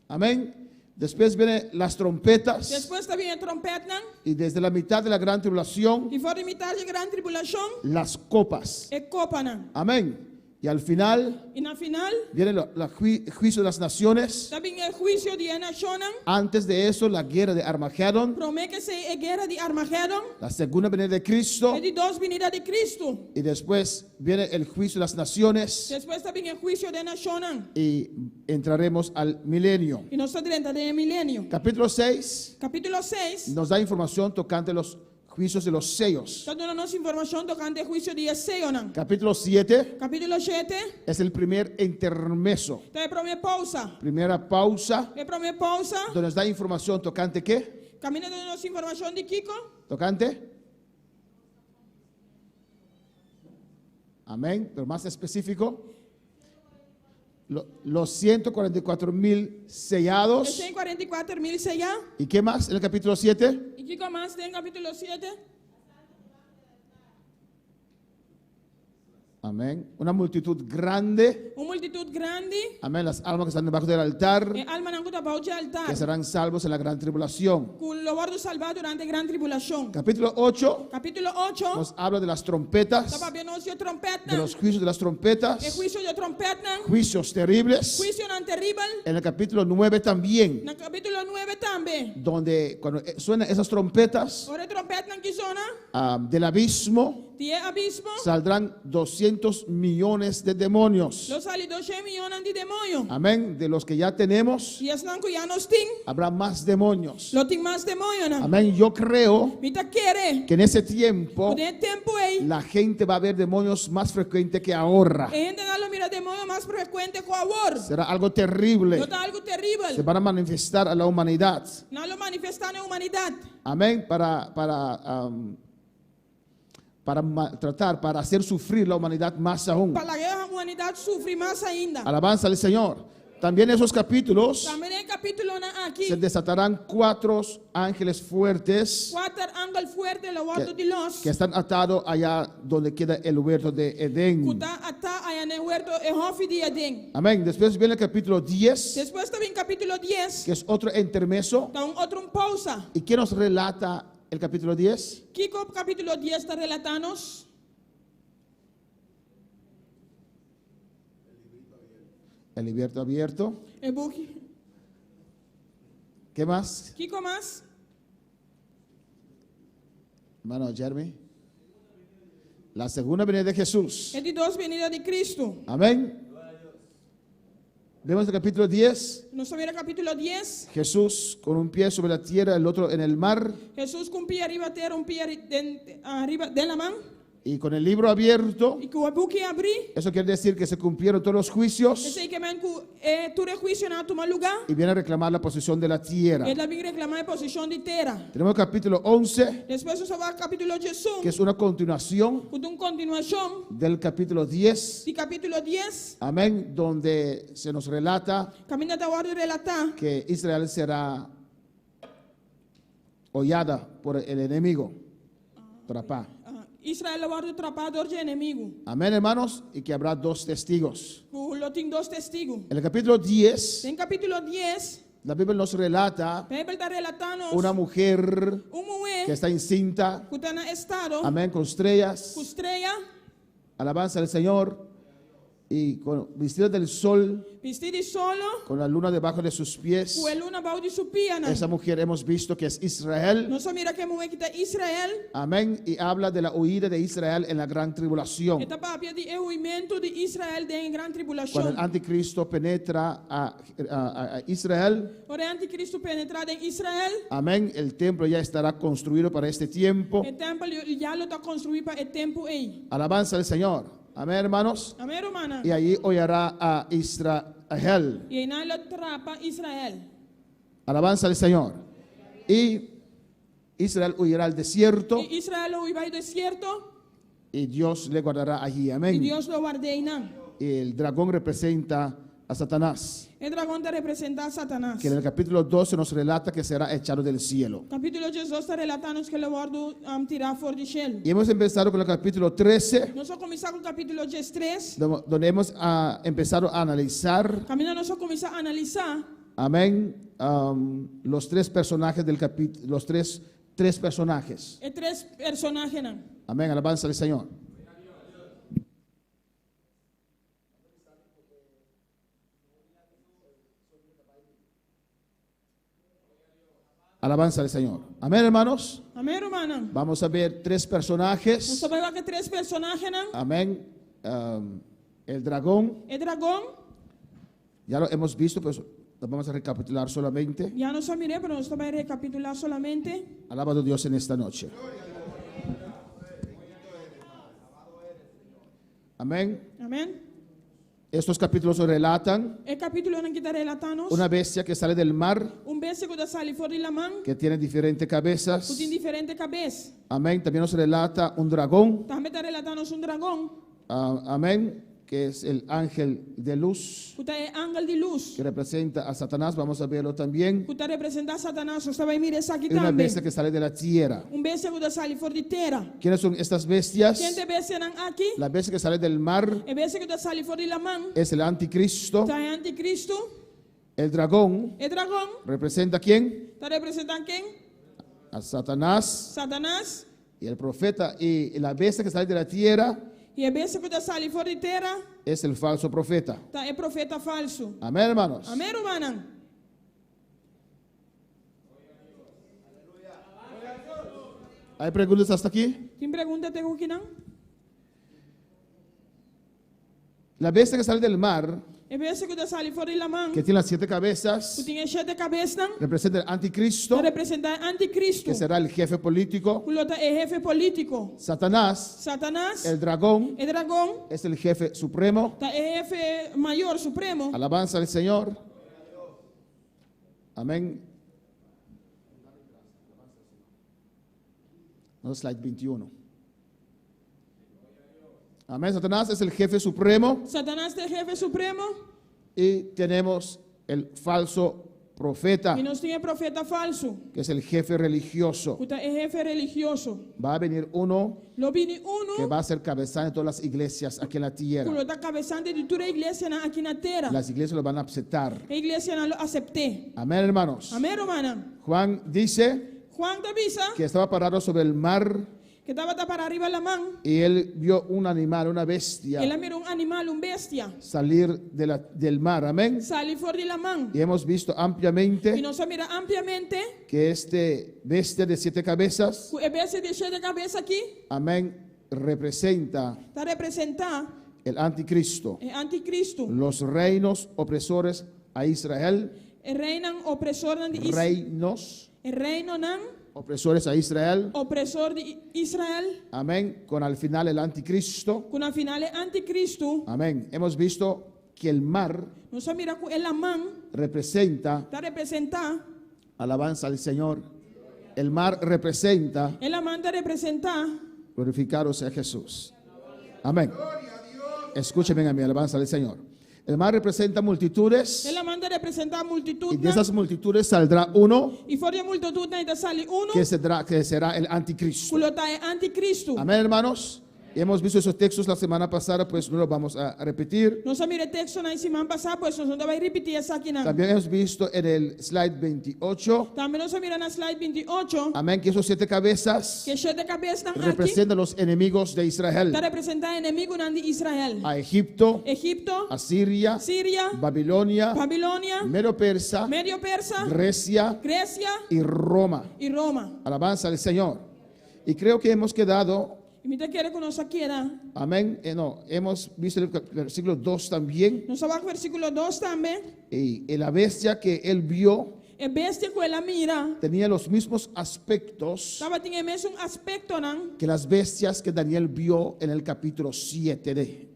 Amén. Después vienen las trompetas. Depois também a trompeta não. Y desde la mitad de la gran tribulación, E fora imitar a grande tribulação. las copas. E copa não. Amén. Y al final En al final, viene el juicio de las naciones. dan el juicio de naciones. Antes de eso, la guerra de Armagedón, Promete se a guerra de Armagedon. la segunda venida de Cristo. E de dos venida de Cristo. Y después viene el juicio de las naciones Después también el juicio de naciones. y entraremos al milenio. Y nosotros entraremos en el milenio. Capítulo 6 Capítulo 6. nos da información tocante los juicios de los sellos. Está dando información tocante el juicio de Seonan. Capítulo 7 Capítulo 7. es el primer intermeso, Está la primera pausa. primera pausa, La primera pausa. donde nos da información tocante ¿qué? Camina dándonos información de Kiko. Tocante. Amén, pero más específico. Los 144,000 sellados. 144,000 sellas. ¿Y qué más en el capítulo 7? ¿Y Kiko más en capítulo 7? Amén. Una multitud grande. Una multitud grande. Amén. Las almas que están debajo del altar, E alma non kuta bauche altar. que serán salvos en la gran tribulación. Con lo guardo salvato durante gran tribulación. Capítulo 8 Capítulo 8. nos habla de las trompetas, Tapa bien ocio trompeta. de los juicios de las El trompetas, juicio de trompeta. juicios terribles. Juicio non terrible. En el capítulo 9 también, En capítulo 9 también. donde cuando suenan esas trompetas, Ora trompeta non kisona. del abismo Tie abismo. saldrán 200 millones de demonios. Lo sali 12 millones de demonios. Amén. De los que ya tenemos, Y es nanco ya nos ting. habrá más demonios. Lo ting más demonios. Amén. Yo creo Mita quiere. que en ese tiempo De tiempo ahí. la gente va a ver demonios más frecuente que ahora. Gente no lo mira demonio más frecuente con favor. Será algo terrible. No está algo Se terrible. van a manifestar a la humanidad. No lo manifiesta en la humanidad. Amén. Para maltratar, para hacer sufrir la humanidad más aún. Para la humanidad sufre más ainda. Alabanza al Señor. También en esos capítulos También en el capítulo aquí. se desatarán 4 ángeles fuertes Cuatro ángeles fuertes, lo guardo de los. que están atados allá donde queda el huerto de Edén. Kuta ata allá en el huerto el hofi de Edén. Amén. Después viene el capítulo 10, Después también capítulo 10. que es otro intermeso. Está un otro pausa. ¿Y qué nos relata el capítulo 10? Kiko capítulo 10 está relatanos. El librito abierto. El buki. ¿Qué más? Kiko más. Hermano Jeremy. La segunda venida de Jesús. El de dos venidas de Cristo. Amén. Vemos el capítulo 10. Nos mira capítulo 10. Jesús con un pie sobre la tierra, el otro en el mar. Jesús con un pie arriba tierra, un pie arriba de la mano. Y con el libro abierto. Y con el buki abrí. Eso quiere decir que se cumplieron todos los juicios. Ese que me tu rejuicio en tu lugar. Y viene a reclamar la posición de la tierra. Él también reclama la posición de tierra. Tenemos el capítulo 11, Después se va al capítulo Jesús. que es una continuación Con una continuación. del capítulo 10. Y capítulo 10. Amén. Donde se nos relata Camina de guardia relata. que Israel será hollada por el enemigo. Trapá. Israel lo guarda atrapado de enemigo. Amén, hermanos. Y que habrá 2 testigos. Lo tiene dos testigos. En el capítulo 10, En capítulo 10. la Biblia nos relata La Biblia está relatando. una mujer Un mujer. que está encinta. Que está en estado. Amén, con estrellas. Con estrella. Alabanza al Señor. Y con vestida del sol, Vestido solo. con la luna debajo de sus pies. Con el luna bajo de su piana. Esa mujer hemos visto que es Israel. No se mira que mujer que está Israel. Amén. Y habla de la huida de Israel en la gran tribulación. Esta papia de movimiento de Israel de gran Cuando tribulación. el anticristo penetra a Israel. Por el anticristo penetrado en Israel. Amén. El templo ya estará construido para este tiempo. El templo ya lo está construido para el tiempo ahí. Alabanza al Señor. Amén, hermanos. Amén, hermana. Y allí hollará a Israel. Y en él atrapa Israel. Alabanza al Señor. Y Israel huirá al desierto. Y Israel lo iba al desierto. Y Dios le guardará allí. Y Amén. Dios lo guardeina. Y el dragón representa a Satanás, El dragón te representa a Satanás. que en el capítulo 12 nos relata que será echado del cielo. Capítulo 12 está relatando que lo guardo tirar fuera de cielo. Y hemos empezado con el capítulo 13, Nosotros comenzamos con el capítulo 3. donde hemos empezado a analizar, Camino nosotros comenzamos a analizar amén, los 3 personajes del capítulo, los tres personajes. el 3 personajes. Amén, alabanza al Señor. Alabanza al Señor. Amén, hermanos. Amén, hermana. Vamos a ver tres Nós personajes. sabemos que três personagens, né? Amén. El dragón, O dragão, ya lo hemos visto, pues lo vamos a recapitular solamente. já não só mirei, mas nós vamos recapitular solamente. Alabado Dios en esta noche. Amén. Amém. Estos capítulos relatan O capítulo que está relatando, una bestia que sale del mar, besta que está saindo fora de Lamã, que tiene diferentes que cabezas. tem diferente cabeça. Amén. También nos relata un dragón. Também está relatando dragão, Amén. Que es el ángel de luz, que é ángel de luz, que representa a Satanás. Vamos a verlo también. que está representando Satanás. Nós vai mirar isso aqui Y una também. bestia que sale de la tierra. Besta que está saindo fora de terra. ¿Quiénes son estas bestias? Quem tem besta aqui? La bestia que sale del mar Besta que está saindo fora de Lamã, es el anticristo. está em anticristo. El dragón O dragão representa a quién? está representando quem? A Satanás. Satanás. Y el profeta y la bestia que sale de la tierra E a besta que está saindo fora de terra es el falso profeta. é profeta falso. Amén, hermanos. Amém, hermana? ¿Hay preguntas hasta aquí? Tem pergunta até aqui não? La bestia que sale del mar, A besta que está saindo fora de Lamã, que tiene las 7 que cabezas, tem 7 cabeças, representa el anticristo, está representando anticristo. que será el jefe político. Que é jefe político. Satanás, Satanás, el dragón, o dragão, es el jefe supremo. é jefe maior, supremo. Alabanza al Señor. Amén. No, slide 21. Amén. Satanás es el jefe supremo Satanás é jefe supremo. y tenemos el falso profeta, E nós temos profeta falso. que es el jefe religioso. Que é jefe religioso. Va a venir uno Lo vini que uno, va a ser cabezal de todas las iglesias aquí en la que tierra. lo está cabeçando de toda a igreja aqui na terra. Las iglesias lo van a aceptar. A igreja não lo aceptei. Amén, hermanos. Amém, hermana? Juan dice Juan te avisa que estaba parado sobre el mar que estava para arriba da mão. y él vio un animal, una bestia, Ele mirou animal, bestia. salir del mar. Amén. Sali fora de la mão. Y hemos visto E ampliamente nós mira ampliamente que este bestia de 7 cabezas, que a bestia de cheia de cabeça aqui amén, representa está representar el anticristo, o anticristo. los reinos opresores a Israel, Reinan opressor de Israel. reinos Reino nan opresores a Israel, opressor de Israel. amén, con al final el anticristo, Com a final é anticristo. amén. Hemos visto que el mar Nós mira com ela mão representa, está representar. alabanza al Señor, el mar representa, Ela manda representar. glorificado sea Jesús. Amén. Escúcheme a mi alabanza al Señor. El mar representa multitudes Ela manda representar a multitud. y de esas multitudes saldrá uno E fora de multitud ainda sale uno. que será el anticristo. Que é anticristo. Amén, hermanos. Y hemos visto esos textos la semana pasada, pues no los vamos a repetir. Nós mira texto na semana passada, pois nós não vai repetir essa aqui não. También hemos visto en el slide 28, Também nós mira na slide 28. amén, que esos 7 cabezas Que cheia de cabeça aqui. representan los enemigos de Israel: Está representando inimigo de Israel. a Egipto, Egipto, a Siria, Síria, Babilonia, Babilônia, Medio Persa, Medio Persa, Grecia Grécia y Roma. e Roma. Alabanza al Señor. Y creo que hemos quedado, E me quer que nós aqui era. amén, no, hemos visto el versículo 2 también, Nós vamos versículo 2 também. y la bestia que él vio E bestia com ela mira. tenía los mismos aspectos Estava tinha mesmo aspecto não. que las bestias que Daniel vio en el capítulo 7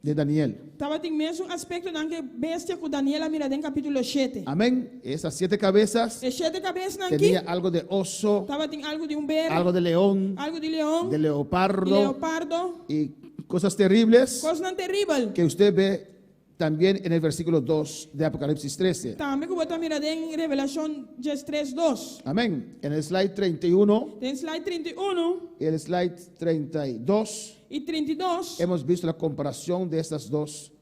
de Daniel. Estava tinha mesmo aspecto não que bestia com Daniela mira em capítulo 7. Amén. Esas 7 cabezas E cheia de cabeça não aqui. tenía algo de oso, Estava tinha algo de berro, algo de león, algo de leão, de leopardo leopardo, y cosas terribles coisa não terrível. que usted ve también en el versículo 2 de Apocalipsis 13. Também que botar mira em Revelação 3:2. Amén. En el slide 31 Tem slide 31 y el slide 32 e 32. hemos visto la comparación de estas dos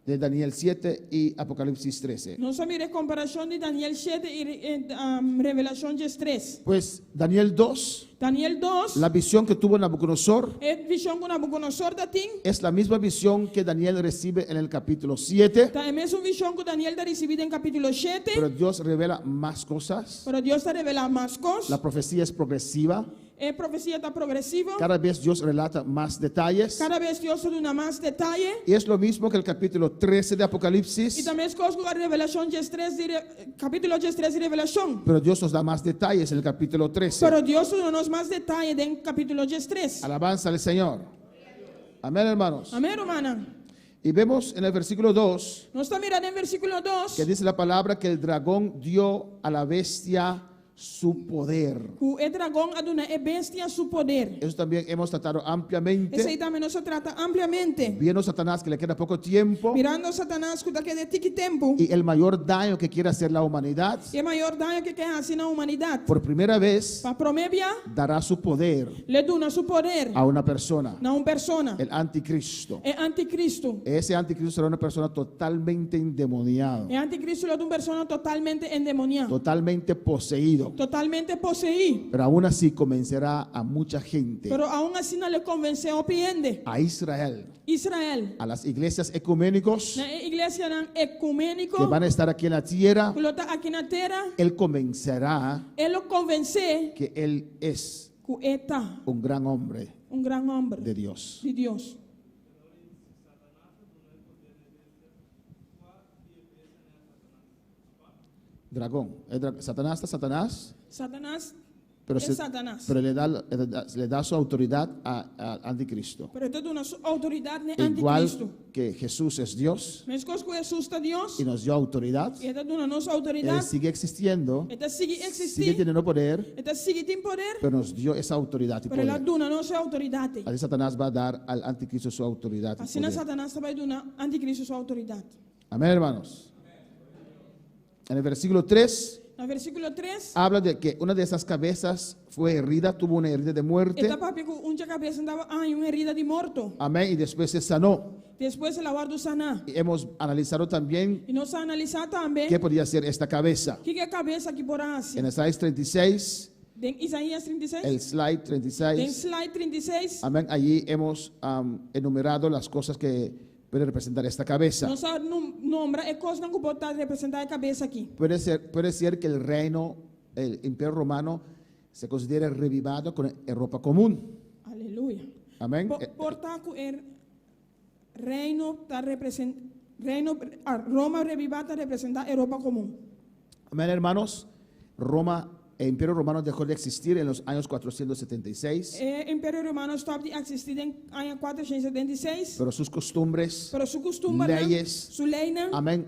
de Daniel 7 y Apocalipsis 13. Nós mira comparação de Daniel 7 e Revelação 3. Pues Daniel 2, Daniel 2, la visión que tuvo Nabucodonosor é visão que Nabucodonosor tem. es la misma visión que Daniel recibe en el capítulo 7, Tá é mesmo visão que Daniel está recebendo em capítulo 7. pero Dios revela más cosas. Pero Deus está revelando mais coisas. La profecía es progresiva. A profecia está progressiva. Cada vez Dios relata más detalles. Cada vez Deus dá mais detalhe. Y es lo mismo que el capítulo 13 de E Apocalipsis, também as coisas que a Revelação 3, capítulo 3 de Revelação. pero Dios nos da más detalles en el capítulo 13. Pero Deus dá mais detalhe em capítulo 3. Alabanza al Señor. Amén, hermanos. Amém, hermana? Y vemos en el versículo 2 Nós estamos mirando em versículo 2. que dice la palabra que el dragón dio a la bestia su poder. Que o dragão aduna é bestia su poder. Eso también hemos tratado Esse aí ampliamente. também nós trata ampliamente. Viendo Satanás que le queda poco tiempo Mirando Satanás que daqui de tique tempo. y el mayor daño que quiere hacer la humanidad, E o maior dano que quer assim na humanidade. por primera vez Para promébia, dará su poder le dona su poder a una persona, na uma persona. el anticristo. É anticristo. Ese anticristo será una persona totalmente endemoniado, É anticristo é uma persona totalmente endemoniada. totalmente poseído. Totalmente possuído. Pero aún así convencerá a mucha gente, Pero aún assim não le convenceu o piende. a Israel, Israel. a las iglesias ecuménicos Na igreja ecumênico. que van a estar aquí en la tierra. Que está aqui na terra. Él convencerá Ele convence que Él es que está un gran hombre grande homem de Dios. de Deus. Dragón. Satanás está Satanás, Satanás pero, é Satanás. pero le da su autoridad al anticristo. Pero ele dá sua autoridade no Igual anticristo. que Jesús es Dios Mas coisa que Jesus está Deus. y nos dio autoridad, E ele dá nossa Él autoridade. sigue existiendo, Ele sigue sigue existir. teniendo poder, Ele sigue tem poder. pero nos dio esa autoridad y Pero ele poder. dá nossa autoridade. Así Satanás va a dar al anticristo su autoridad y Assim poder. Satanás também dá anticristo sua autoridade. Amén, hermanos. En el versículo 3 No versículo 3, habla de que una de esas cabezas fue herida, tuvo una herida de muerte. está papi com uma cabeça andava uma herida de morto. Amén. Y después se sanó. Depois ela guardou sanar. Y hemos analizado también E nós analisar também qué podía ser esta cabeza. que é a cabeça que porá assim. En Isaías 36, Em Isaías 36, el slide em 36. slide 36, Amén. Allí hemos enumerado las cosas que puede representar esta cabeza. nós nombra é coisa que pode representar a cabeça aqui. Puede ser que el reino, el imperio romano, se considere revivado con Europa común. Aleluia. Amén. Portanto, reino está Roma revivada representa a Europa comum. Amén, hermanos. El imperio romano dejó de existir en los años 476, O Império Romano stop de existir em ano 476, pero sus costumbres, pero su costumbre, leyes, su lei, amén,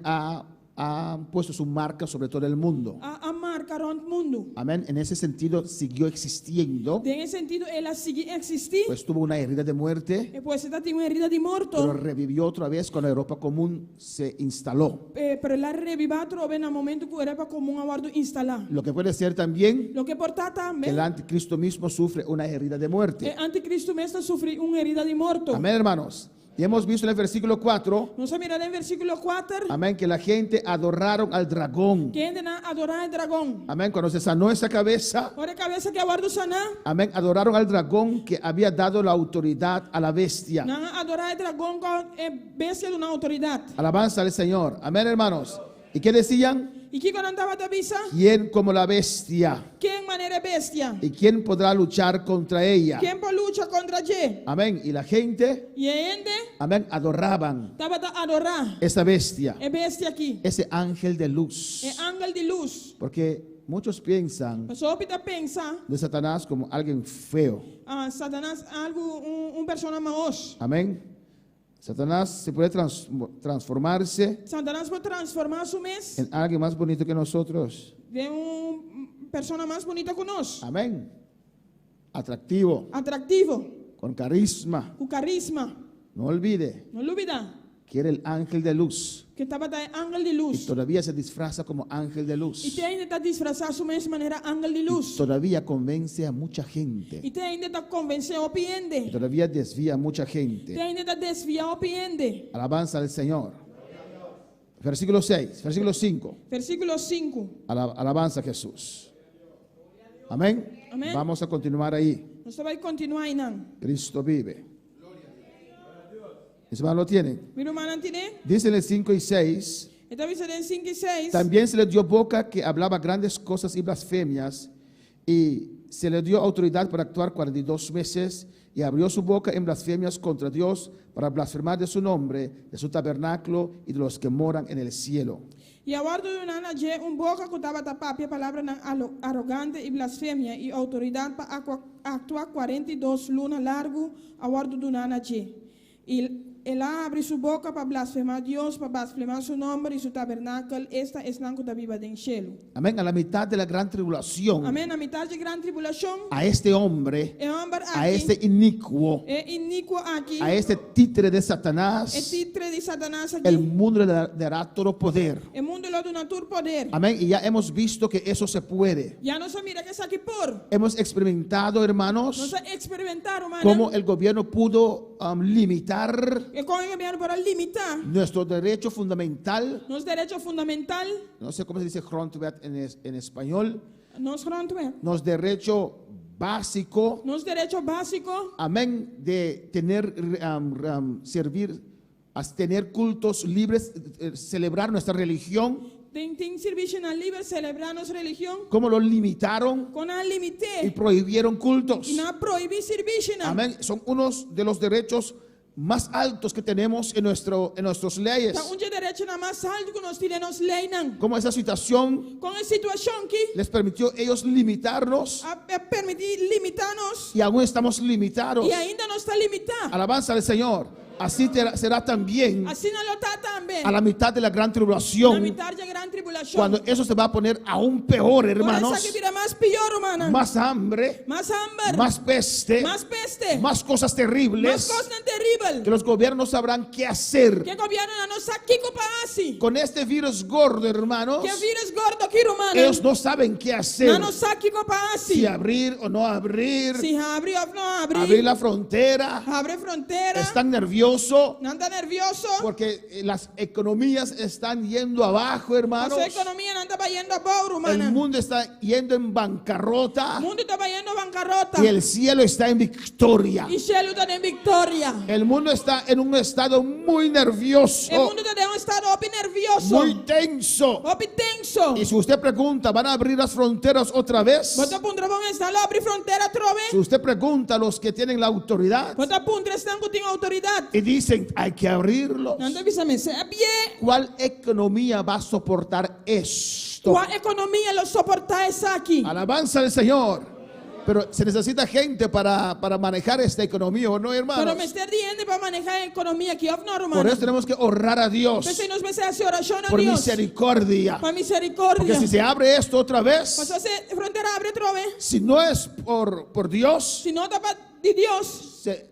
ha puesto su marca sobre todo el mundo. a marca rond mundo. Amén. En ese sentido siguió existiendo, Nesse sentido, ela sigue existir. pues tuvo una herida de muerte, Depois ela tem uma herida de morto. pero revivió otra vez cuando Europa común se instaló. Pero ela reviva trove no momento que a Europa comum aguardo instalar. Lo que puede ser también Lo que porta que também, el anticristo mismo sufre una herida de muerte. anticristo mesmo sofre uma herida de morto. Amén, hermanos. Y hemos visto en el versículo 4, Nós miramos em versículo 4, amén, que la gente adoraron al dragón. que ainda adorar o dragão. Amén, cuando se sanó esa cabeza, Ora a cabeça que aguardo sanar, amén, adoraron al dragón que había dado la autoridad a la bestia. não adorar o dragão é bestia de uma autoridade. Alabanza al Señor. Amén, hermanos. ¿Y qué decían? E que quando andava da visa, ¿Quién como la bestia? quem maneira bestia? ¿Y quién podrá luchar contra ella? Quem pode lutar contra G? Amén. Y la gente, E ainda amén, adoraban estava a adorar esa bestia, é bestia aqui, esse ángel de luz. é ángel de luz. Porque muchos piensan A pessoa pode pensar, de Satanás como alguien feo. Satanás algo persona maus. Amén. Satanás se puede transformarse Satanás pode transformar su mês en alguien más bonito que nosotros. de persona mais bonita que nós, Amén. Atractivo, atrativo, con carisma. com carisma. No olvide Não dúvida que era el ángel de luz que estava da ángel de y luz. todavía se disfraza como ángel de E luz. tem ainda está disfarçar su mesma maneira ángel de Y luz. todavía convence a mucha gente. E tem ainda está convencer o Y piende. todavía desvía a mucha Tem gente. ainda está desviar o piende. Alabanza al Señor. Versículo 6, versículo 5. Versículo 5. Alabanza a Jesús. Amén. Amén. Vamos a continuar ahí. Nós vai continuar aí, não. Cristo vive. Mis hermanos lo tienen. Mira o manantine. Dice en el 5 y 6. Então, dice em 5 e 6. También se le dio boca que hablaba grandes cosas y blasfemias, y se le dio autoridad para actuar 42 meses, y abrió su boca en blasfemias contra Dios para blasfemar de su nombre, de su tabernáculo y de los que moran en el cielo. E a ordem do Nana G, boca que estava tapando a palavra arrogante e blasfêmia e autoridade para actuar 42 lunas largo a ordem do Nana G. E ela abre sua boca para blasfemar Deus, para blasfemar su nombre y su tabernáculo. Esta es la que viva en el cielo. Amén. A la mitad de la gran tribulación, Amén. A mitad de gran tribulación, a este hombre, el hombre a aquí, este inicuo, inicuo aquí, a este títere de el Satanás, títere de Satanás aquí, el mundo le dará todo poder. el mundo le da todo poder. Amén. Y ya hemos visto que eso se puede. Ya no se mira que es aquí por. Hemos experimentado, hermanos, No se experimentaron, cómo el gobierno pudo limitar como el gobierno para limitar nuestro derecho fundamental. nuestro derecho fundamental, No sé cómo se dice grondwet en español. nuestro grondwet, Nuestro derecho básico. nuestro derecho básico, Amén. De tener, servir, tener cultos libres, celebrar nuestra religión. de servicio libre, celebrar nuestra religión, Cómo lo limitaron con el y límite prohibieron cultos. y no prohibir servicio. Amén. Son unos de los derechos más altos que tenemos en nuestras leyes. Un derecho nada más alto que nos tenemos ley. Como esa situación Con la situación que les permitió ellos limitarnos, a permitir limitarnos y aún estamos limitados. y ainda no está limitado. Alabanza al Señor. Así será también Así no lo está también. a la mitad de la gran La tribulación, mitad de gran tribulación. cuando eso se va a poner aún peor, Por hermanos. esa que mira más peor, hermano. Más hambre, Más hambre. más peste, Más peste. más cosas Más terribles, cosas que terribles. los gobiernos sabrán qué hacer Que el gobierno no sabe qué así. con este virus gordo, hermanos. Que virus gordo aquí, hermano. Ellos no saben qué hacer, No sabe qué así. si abrir o no abrir, Si abre o no abre. abrir la frontera. Abre frontera. Están nerviosos No anda nervioso. porque las economías están yendo abajo, hermanos. Su economía no anda yendo a pobre, El hermano. mundo está yendo en bancarrota El mundo está yendo a bancarrota. y el cielo está en victoria. Y cielo está en victoria. El mundo está en un estado muy nervioso, El mundo está en un estado nervioso. muy tenso. Tenso. Y si usted pregunta, ¿van a abrir las fronteras otra vez? Vota puntra van a estar abrir frontera otra Si vez. usted pregunta a los que tienen la autoridad Vota puntra están que tienen autoridad. y dicen, hay que abrirlos, No te me sea pie. ¿cuál economía va a soportar esto? ¿Cuál economía lo soporta esa aquí? Alabanza al Señor. Pero se necesita gente para manejar esta economía, ¿o no, Pero hermanos? me está diciendo para manejar la economía que no, hermano. Por eso tenemos que honrar a Dios Pues si nos ves hacer oración a por Dios. misericordia. Por misericordia. Porque si se abre esto otra vez, Pues hace frontera abre otra vez. si no es por Dios, Si no está de Dios, se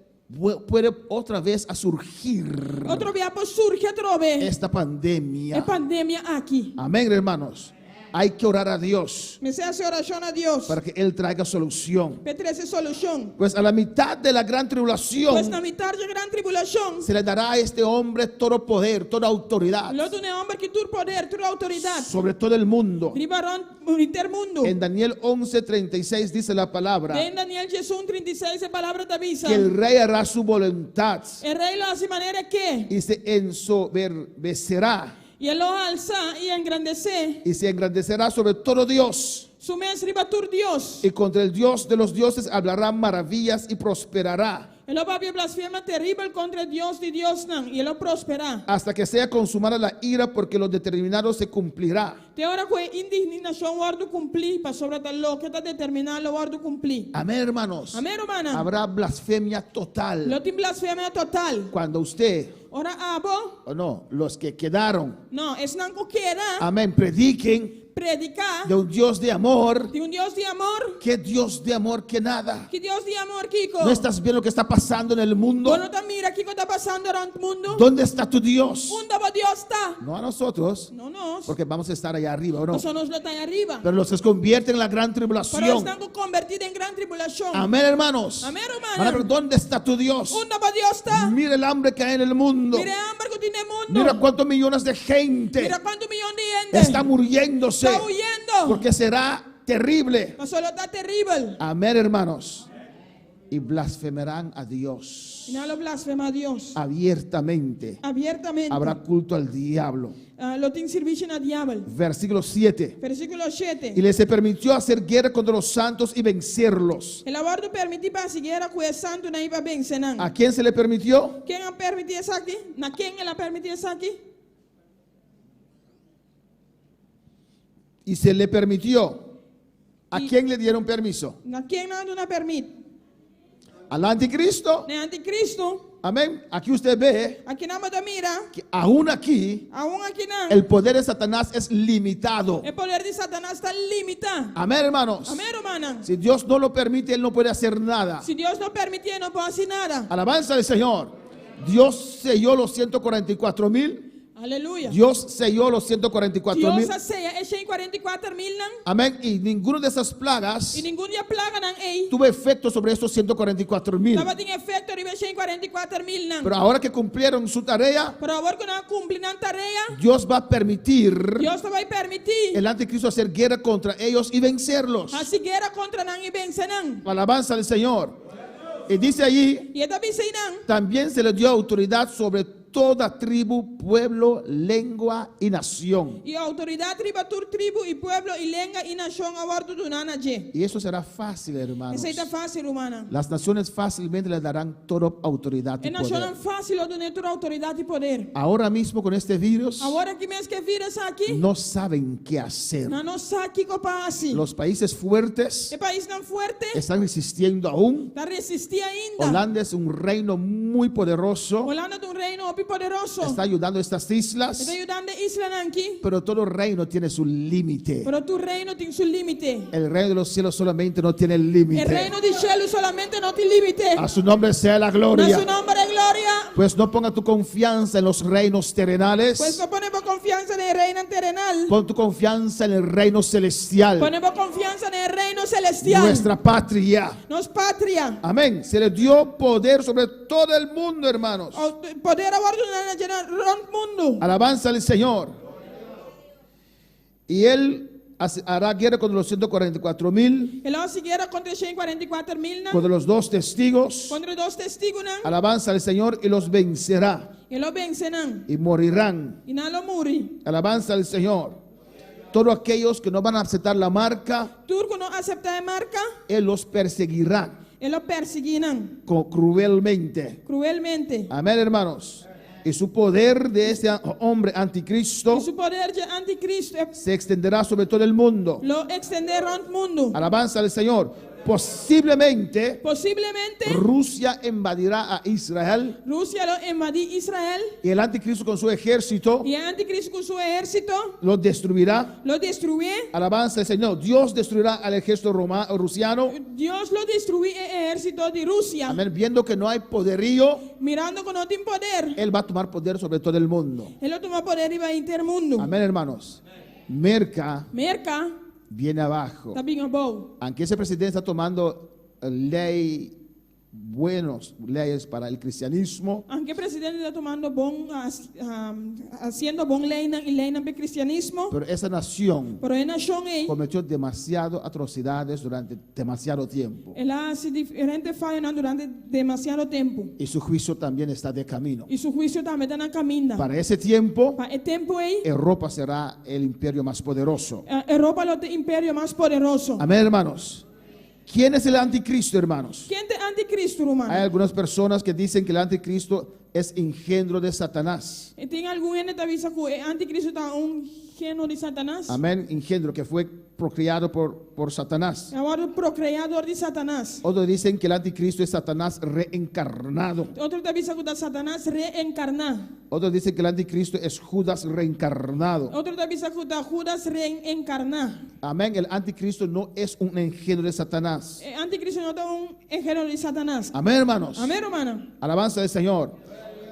puede otra vez a surgir otro día pues surge otra vez. esta pandemia. Es pandemia aquí. Amén, hermanos. Hay que orar a Dios Me se hace oración a Dios. para que Él traiga solución. Petre esa solución. Pues a la mitad de la gran Pues tribulación la mitad de gran tribulación. se le dará a este hombre todo poder, toda autoridad Lo tiene hombre que tu poder, tu autoridad. sobre todo el mundo. Ribarón intermundo. En Daniel 11:36 dice la palabra En Daniel Jesús 36 la palabra te avisa. que el rey hará su voluntad El rey lo hace de manera que y se ensoberbecerá y él lo alza y engrandece. y se engrandecerá sobre todo Dios, Su mes riba tu Dios. y contra el Dios de los dioses hablará maravillas y prosperará Él va a blasfema terrible contra Dios de Dios y él lo prospera. hasta que sea consumada la ira, porque lo determinado se cumplirá. Te ahora que indignación guardo cumplir para sobre tal lo que está determinado guardo cumplir. Amén, hermanos. Amén, hermana. Habrá blasfemia total Lo tiene blasfemia total. cuando usted, Ahora abo, o no, los que quedaron, no, es nanco quiera amén, prediquen predicar de un Dios de amor. de un Dios de amor. ¿Qué Dios de amor que nada? Que Dios de amor, Kiko. ¿No estás viendo lo que está pasando en el mundo? Bueno, te mira, Kiko, está pasando en el mundo. ¿Dónde está tu Dios? ¿Dónde va Dios está? No a nosotros, No, no. porque vamos a estar allá arriba, ¿o no? Nosotros lo está ahí arriba. Pero los que se convierten en la gran Pero tribulación. están convertidos en gran tribulación. Amén, hermanos. Amén, hermano. Van a ver, ¿dónde está tu Dios? ¿Dónde va Dios está? Mira el hambre que hay en el mundo. Mire hambre que tiene tiene mundo. Mira cuántos millones de gente Mira cuántos millones de gente está muriéndose, está huyendo. porque será terrible. No solo está terrible. Amén, hermanos. Y blasfemarán a Dios Y no lo blasfema a Dios. abiertamente. Abiertamente. Habrá culto al diablo. Lo tiene servicio al diablo. Versículo 7. Versículo 7. Y les se permitió hacer guerra contra los santos y vencerlos. El aborto permite para seguir a cuya santo na iba vencenan. ¿A quién se le permitió? ¿Quién ha permitido eso aquí? ¿Na quién él ha permitido eso aquí? Y se le permitió. ¿A Y- quién le dieron permiso? ¿Na quién no una permite? Al anticristo. Ne anticristo. Amén. Aquí usted ve Aquí nada más mira. que aún aquí Aún aquí no. el poder de Satanás es limitado. El poder de Satanás está limitado. Amén, hermanos. Amén, hermana. Si Dios no lo permite, Él no puede hacer nada. Si Dios no permite, no puedo hacer nada. Alabanza al Señor. Dios selló los 144,000. Aleluya. Dios selló los 144,000. Dios hace es 144,000 nan. Amén. Y ninguna de esas plagas Y ningún día plaga nan ei. tuvo efecto sobre estos 144,000. Estaba en efecto arriba 144,000 nan. Pero ahora que cumplieron su tarea, Pero ahora que no cumplen la tarea, Dios va a permitir Dios te va a permitir el anticristo hacer guerra contra ellos y vencerlos. así guerra contra nan y vencerán. Alabanza al Señor. Y dice allí, Y esta dice nan, también se le dio autoridad sobre toda tribu, pueblo, lengua y nación. y autoridad tribu y pueblo y lengua y nación aborto tu nana je. Y eso será fácil, hermanos. Esa está fácil, humana. Las naciones fácilmente le darán toda autoridad y Es nación poder. fácil o tener tu autoridad y poder. Ahora mismo con este virus Ahora que mes que viras aquí, no saben qué hacer. no sabe qué pasa. Los países fuertes El país tan fuerte están resistiendo aún. está resistía ainda. Holanda es un reino muy poderoso. Holanda es un reino muy poderoso. Está ayudando a estas islas. Está ayudando a Isla Nanki, Pero todo reino tiene su límite. pero tu reino tiene su límite. El reino de los cielos solamente no tiene El límite. reino de cielo solamente no tiene límite. A su nombre sea la A gloria. su nombre de gloria. Pues no ponga tu confianza en los reinos terrenales. Pues no ponemos confianza en el reino terrenal. Pon tu confianza en el reino celestial. Ponemos confianza en el reino celestial. Nuestra patria. Nos patria. Amén. Se le dio poder sobre todo el mundo, hermanos. Poder abortar el mundo. Alabanza al Señor. Y Él hará guerra contra los 144,000, El otro siguiera contra 144,000. contra los dos testigos. Contra dos testigos. Alabanza al Señor y los vencerá Y lo vencerán. y morirán. Y no lo muri. Alabanza al Señor. Todos aquellos que no van a aceptar la marca, Turco no acepta de marca. Él los perseguirá Y lo perseguirán cruelmente. cruelmente. Amén, hermanos. Y su poder de este hombre anticristo Y su poder de anticristo se extenderá sobre todo el mundo. lo extenderá al mundo. Alabanza al Señor. Posiblemente Posiblemente Rusia invadirá a Israel Rusia lo invadió Israel y el anticristo con su ejército y el anticristo con su ejército lo destruirá. lo destruye. Alabanza al Señor. Dios destruirá al ejército rusiano. Dios lo destruye el ejército de Rusia. Amén. Viendo que no hay poderío, Mirando que no tiene poder. Él va a tomar poder sobre todo el mundo. Él lo toma poder y va a intermundo. Amén, hermanos. Merca Merca viene abajo. está bien abajo. Aunque ese presidente está tomando leyes para el cristianismo, Aunque el presidente está tomando haciendo bon ley y ley en el cristianismo, pero esa nación pero en nación cometió demasiadas atrocidades durante demasiado tiempo. él hace diferentes fallas durante demasiado tiempo. Y su juicio también está de camino. Y su juicio también está en camino. Para ese tiempo, Para el tiempo ahí, Europa será el imperio más poderoso. Europa es el imperio más poderoso. Amén, hermanos. ¿Quién es el anticristo, hermanos? ¿Quién es anticristo, Hay hermano? algunas personas que dicen que el anticristo es engendro de Satanás. ¿Tiene algún gente que avisa que el anticristo está un género de Satanás? Amén, engendro que fue procreado por Satanás. Ahora el procreador de Satanás. Otros dicen que el anticristo es Satanás reencarnado. Otro te avisa que está Satanás reencarnado. Otros dicen que el anticristo es Judas reencarnado. Otro te avisa que está Judas reencarnado. Amén, el anticristo no es un engendro de Satanás. El anticristo no está un género de Satanás. Amén, hermanos. Amén, hermano. Alabanza del Señor.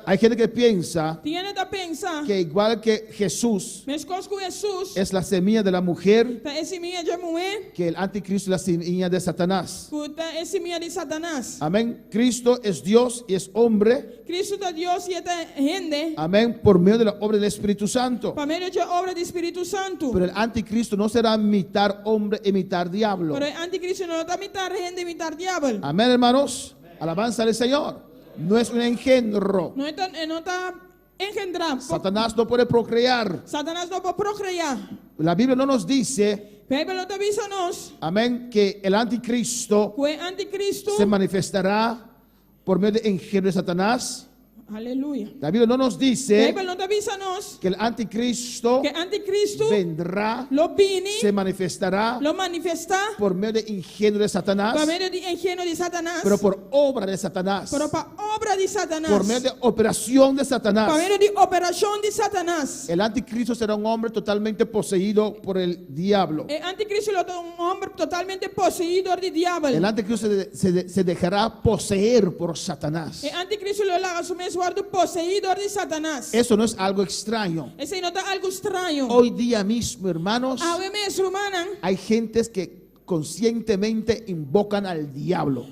Hay gente que piensa Tiene que pensar. que igual que Jesús Mas com Jesus. es la semilla de la mujer, Tá esse minha de mulher. que el anticristo es la semilla de Satanás. Tá esse minha de Satanás. Amén. Cristo es Dios y es hombre. Cristo é Deus e é rende. Amén. Por medio de la obra del Espíritu Santo. Para meio de obra do Espírito Santo. Pero el anticristo no será mitad hombre y mitad diablo. Pero o anticristo não está mitad rende, mitad diabo. Amén, hermanos. Alabanza al Señor. No es un engendro. Não está engendrado. Satanás no puede procrear. Satanás não pode procriar. La Biblia no nos dice, A Bíblia não te avisa nós amén, que el anticristo que o anticristo. se manifestará por medio de engendro de Satanás. Aleluia. La Biblia no nos A dice Bíblia não te avisa nós que el anticristo que anticristo vendrá, lo vini, se manifestará lo manifestar por medio de engendro de Satanás, por meio de engenho de Satanás. pero por obra de Satanás, Pero para obra de Satanás. por medio de operación de Por Satanás. meio de operação de Satanás. El anticristo será un hombre totalmente poseído por el diablo. O anticristo é homem totalmente possuído de diabo. El anticristo se dejará poseer por Satanás. O anticristo é o mesmo possuído de Satanás. Eso no es algo extraño. Esse não é algo estranho. Hoy día mismo, hermanos, Agora mesmo, irmã, hay gentes que conscientemente invocan al diablo.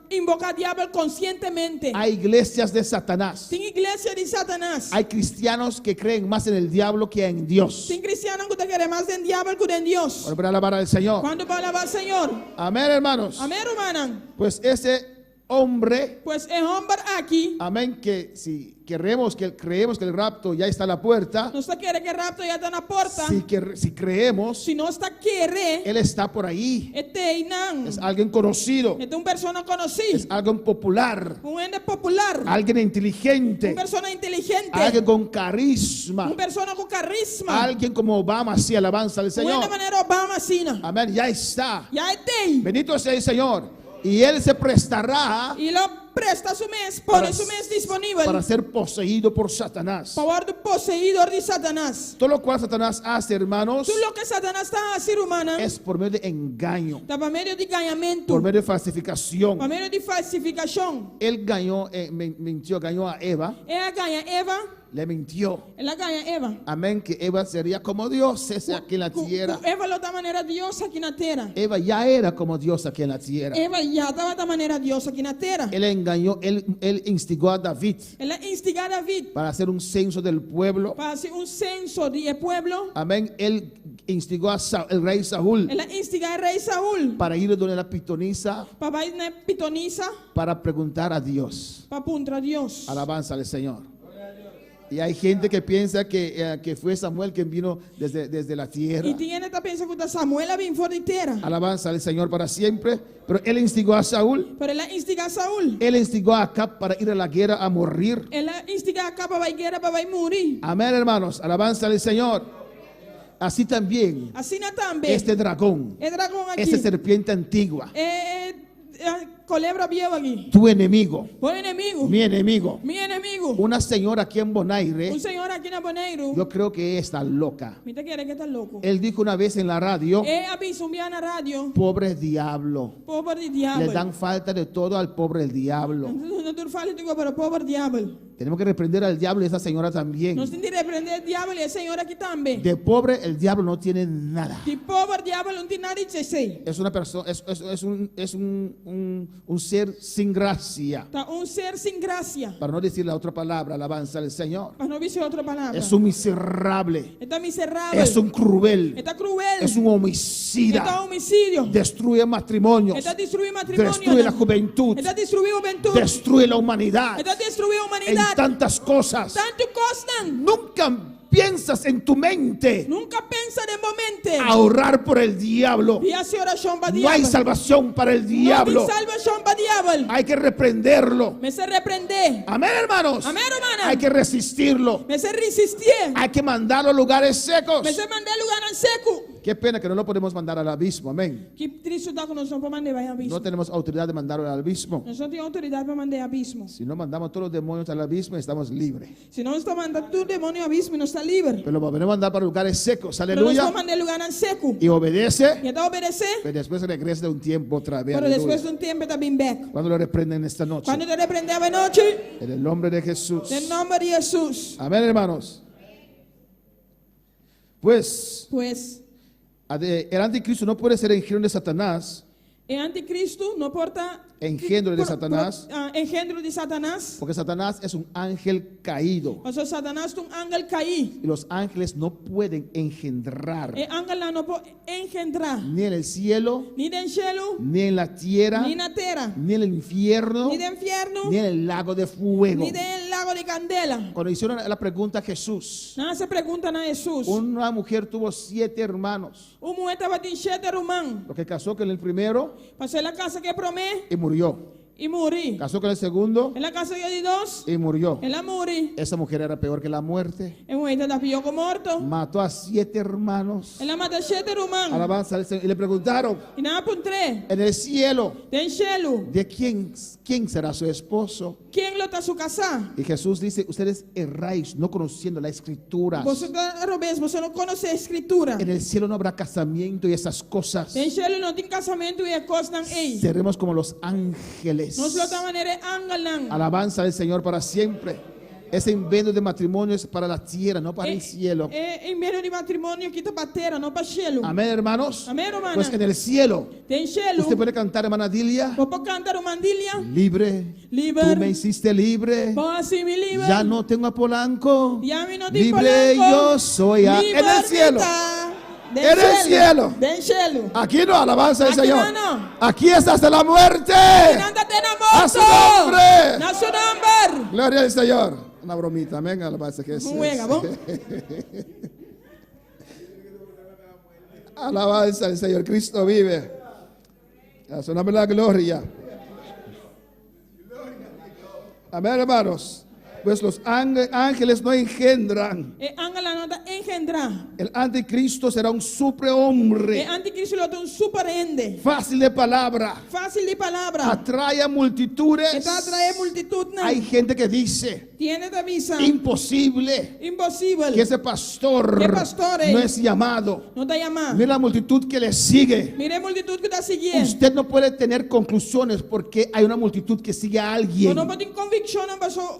que invoca diabo conscientemente. Hay iglesias de Satanás. Tem igreja de Satanás. Hay cristianos que creen más en el diablo que en Dios. Tem cristiano que quer mais em diabo que em Deus. Ahora para alabar al Señor. Quando para alabar o Senhor. Amén, hermanos. Amém, irmã. Pues ese hombre, Pues é homem aqui. amén, que si creemos que el rapto ya está a la puerta, Não está querendo que rapto já está na porta. si creemos, Se não está querendo, él está por ahí. não. Es alguien conocido, É uma pessoa es conhecida. alguien popular, Ende popular. alguien inteligente, Uma pessoa inteligente. alguien con carisma, Uma pessoa com carisma. alguien como Obama, así alabanza al De Señor. maneira Obama assina. Amén, ya está. Já tem. Bendito sea el Señor. Y él se prestará E lo presta su mês, põe su mês disponível. para ser poseído por Satanás. Para o possuidor de Satanás. Todo lo cual Satanás hace, hermanos, Tudo o que Satanás está a ser humana. es por medio de engaño, Está para meio de ganhamento. por medio de falsificación. Para meio de falsificação. Él mintió, ganó a Eva, Ela ganha Eva. le mintió. Ela ganha Eva. Amén, que Eva sería como Dios es aquí en la tierra. Eva lo da maneira Deus aqui na terra. Eva ya era como Dios aquí en la tierra. Eva já estava da maneira Deus aqui na terra. Él engañó, él instigó a David Ela instigar David para hacer un censo del pueblo. para fazer censo de pueblo. Amén, él instigó a el rey Saúl Ela instigar rei Saúl para ir donde la pitonisa para ir na pitonisa para preguntar a Dios. para puntra Deus. Alabanza al Señor. Y hay gente que piensa que fue Samuel quien vino desde la tierra. E tem gente que pensa que Samuel vem fora de terra. Alabanza al Señor para siempre. Pero él instigó a Saúl. Pero ela instigar Saúl. Él instigó a Acab para ir a la guerra a morir. Ela instigar a para ir guerra para morir. Amén, hermanos. Alabanza al Señor. Así también Assim também. este dragón, É dragão aqui. esta serpiente antigua, É culebra vieja aqui. tu enemigo, O inimigo. mi enemigo, Mi inimigo. una señora aquí en Bonaire, Senhor aqui na Bonaire. yo creo que está loca. Me te quiere que está louco. Él dijo una vez en la radio, Aviso un día na rádio. pobre diablo, Pobre de diabo. le dan falta de todo al pobre el diablo. Não tu fala digo para pobre diabo. Tenemos que reprender al diablo y a esa señora también. Nós temos que repreender o diabo e a senhora aqui também. De pobre el diablo no tiene nada. De pobre diabo não tem nada de dizer. Es una persona, es un ser sin gracia. Tá ser sem graça. Para no decir la otra palabra, alabanza al Señor. Para não dizer outra palavra. Es un miserable. Está miserável. Es un cruel. Está cruel. Es un Está homicida. homicídio. Destruye matrimonios. Está destruindo matrimônio. Destruye la juventud. Está destruindo a juventude. Destruye la humanidad. Está destruindo a En humanidade. tantas cosas. Tanto costan. Nunca piensas en tu mente Nunca pensa de momento. ahorrar por el diablo. E a oração para No diabo. hay salvación para el diablo. Não tem salvação para diabo. Hay que reprenderlo. Me se repreender. Amén, hermanos. Amén, hermana. Hay que resistirlo. Me se resistir. Hay que mandarlo a lugares secos. Me se mandar lugar en seco. Qué pena que no lo podemos mandar al abismo, amén. Que triste dá que nós não podemos mandar ao abismo. No tenemos autoridad de mandarlo al abismo. Nós não temos autoridade para mandar ao abismo. Si no mandamos todos los demonios al abismo, estamos libres. Se não está mandando todo demônio ao abismo, não está livre. Pero lo podemos mandar para lugares secos, Pero nós aleluya. vamos mandar em lugar seco. Y obedece, E até obedecer, pero después regresa de un tiempo otra vez. pero depois de Aleluya. tempo está bem back. Cuando lo reprenden esta noche. Quando te repreendeu à noite, En el nombre de Jesús. em nome de Jesus. Amén, hermanos. Pues Pois el anticristo no puede ser engendro de Satanás, é anticristo, não porta engendro de Satanás, engendro de Satanás. porque Satanás es un ángel caído. O sea, Satanás é ángel caído. Y los ángeles no pueden engendrar E ángel não pode engendrar. ni en el cielo, Ni do cielo, ni en la tierra, ni na terra, ni en el infierno, ni do inferno, ni en el lago de fuego. ni del lago de candela. Cuando hicieron la pregunta a Jesús, Não se pergunta a Jesus. una mujer tuvo 7 hermanos. O mulher estava em 7 romãs. Lo que casó con el primero Passou na casa que promete y murió. e morri. Casó con el segundo Na casa que de dos, y murió. ela morri. Esa mujer era peor que la muerte. E mulher estava pior que morto. Mató a 7 hermanos. Ela mata 7 romãs. Alabanza al Señor. Y le preguntaron, E não apontrei. en el cielo, Tem cielo. ¿de quién será su esposo? Quem lo está su casa? Y Jesús dice, ustedes erráis no conociendo la escritura. Você está robês, você não conhece a escritura. En el cielo no habrá casamiento y esas cosas. Tem cielo não tem casamento e coisas não é. Seremos como los ángeles. Nós lo maneira ángel não. Alabanza al Señor para siempre. Ese invento de matrimonio es para la tierra, no para el cielo. Em meio de matrimônio que está para terra, não para cielo. Amén, hermanos. Amén, hermana. Pues en el cielo, Tem cielo. usted puede cantar, hermana Dilia, Vou cantar uma mandilha. libre. Libre. Tú me hiciste libre. Vou assim me livre. Ya no tengo a Polanco. Ya me no tengo Libre Polanco. yo soy en el cielo. En el cielo. Del cielo. Aquí no, alabanza al Aquí Señor. no. Aquí es hasta la muerte. Nada te A su nombre. Na su nombre. Gloria al Señor. Una bromita, amén, alabanza que es. Juega, ¿no? Alabanza al Señor, Cristo vive. A su nombre la gloria. Amén, hermanos. Pues los ángeles no engendran. E ángel não está engendrar. El anticristo será un superhombre. E anticristo lo tem surpreende. Fácil de palabra. Fácil de palavra. Atrae a multitudes. Está atraer multitud. Hay gente que dice, Tiene de visa. imposible Impossível. que ese pastor ¿Qué pastor es? no es llamado. Não está llamando. Mira la multitud que le sigue. Mire a multitud que está seguindo. Usted no puede tener conclusiones porque hay una multitud que sigue a alguien. Não pode ter convicção,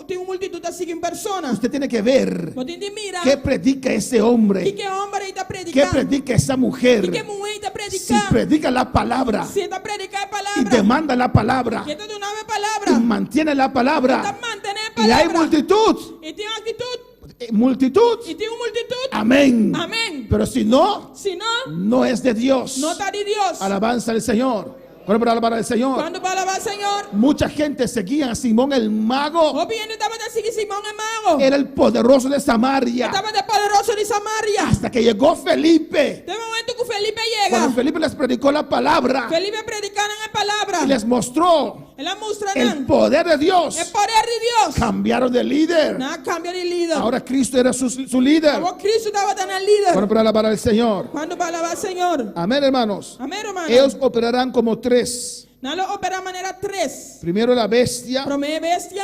tem uma multitud que sigue em persona. Usted tiene que ver Pode mirar. qué predica ese hombre, Que homem está qué predicando? predica esa mujer. Que mulher está Si predicando? predica la palabra Se está predicando a y palavra. demanda la palabra Que está dando uma y palavra. mantiene la Está palabra mantendo a y hay palavra. multitud, E tem actitud. multitud. E tem uma multitud. Amén. Amén. Pero si no, Se não, no es de Dios. não está de Deus. Alabanza al Señor. Bueno, para alabar al Señor. Quando vai alabar o Senhor, Mucha gente seguía a Simón el mago. o bien estava a seguir Simão é mago. Era el poderoso de Samaria. Estava de poderoso de Samaria. Hasta que llegó Felipe. Tem momento que Felipe Cuando chega. Felipe les predicó la palabra Felipe predicando a palavra. y les mostró Ela mostra el poder de Dios, o poder de Deus. cambiaron de líder. Não cambia de líder. Ahora Cristo era su líder. O Cristo estava dando líder. Bueno, para alabar al Señor. Quando vai alabar o Senhor. Amén, hermanos. Amém, hermano. Ellos operarán como 3. Não lo opera maneira 3. Primero la bestia, Promete bestia.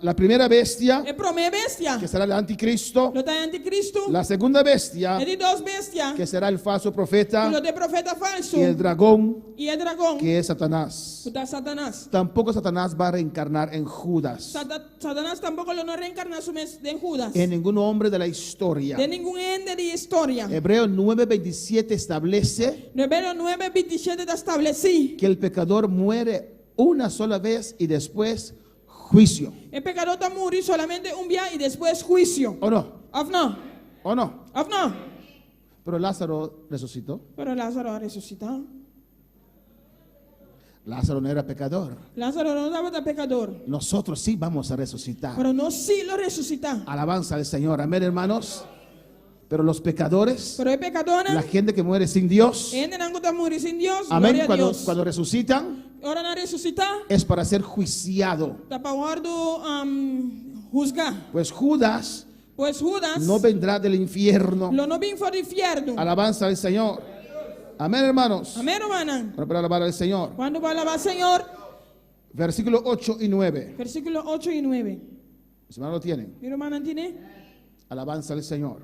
la primera bestia, E promete bestia. que será el anticristo. Lo tem anticristo. La segunda bestia, E de 2 bestia. que será el falso E profeta. lo de profeta falso. Y el dragón, E o dragão. que es Satanás. O da Satanás. Tampoco Satanás va a reencarnar en Judas, Satanás tampoco lo no reencarna su mes de Judas. en ningún hombre de la historia. De ningún ende de historia. Hebreo 9:27 establece Hebreo 9:27 está establecido. que el pecador muere una sola vez y después juicio. El pecador está morir solamente un día y después juicio. ¿O no? ¿O no? ¿O no? ¿O no? Pero Lázaro resucitó. Pero Lázaro ha resucitado. Lázaro no era pecador. Lázaro no estaba pecador. Nosotros sí vamos a resucitar. Pero no sí lo resucita. Alabanza al Señor. Amén, hermanos. Pero los pecadores, Pero el pecador, la gente que muere sin Dios, en el ángulo morir sin Dios. amén, Gloria a cuando, Dios. cuando resucitan, Ahora no resucita. es para ser juiciado. Está para guardo juzgar. Pues Judas Pues Judas. no vendrá del infierno. Lo no vino for infierno. Alabanza al Señor. Amén, hermanos. Amén, hermana. Ahora para alabar al Señor. ¿Cuándo va a alabar al Señor? Versículos 8 y 9. Versículos 8 y 9. Mis hermanos lo tienen. Mi hermana tiene. Alabanza al Señor.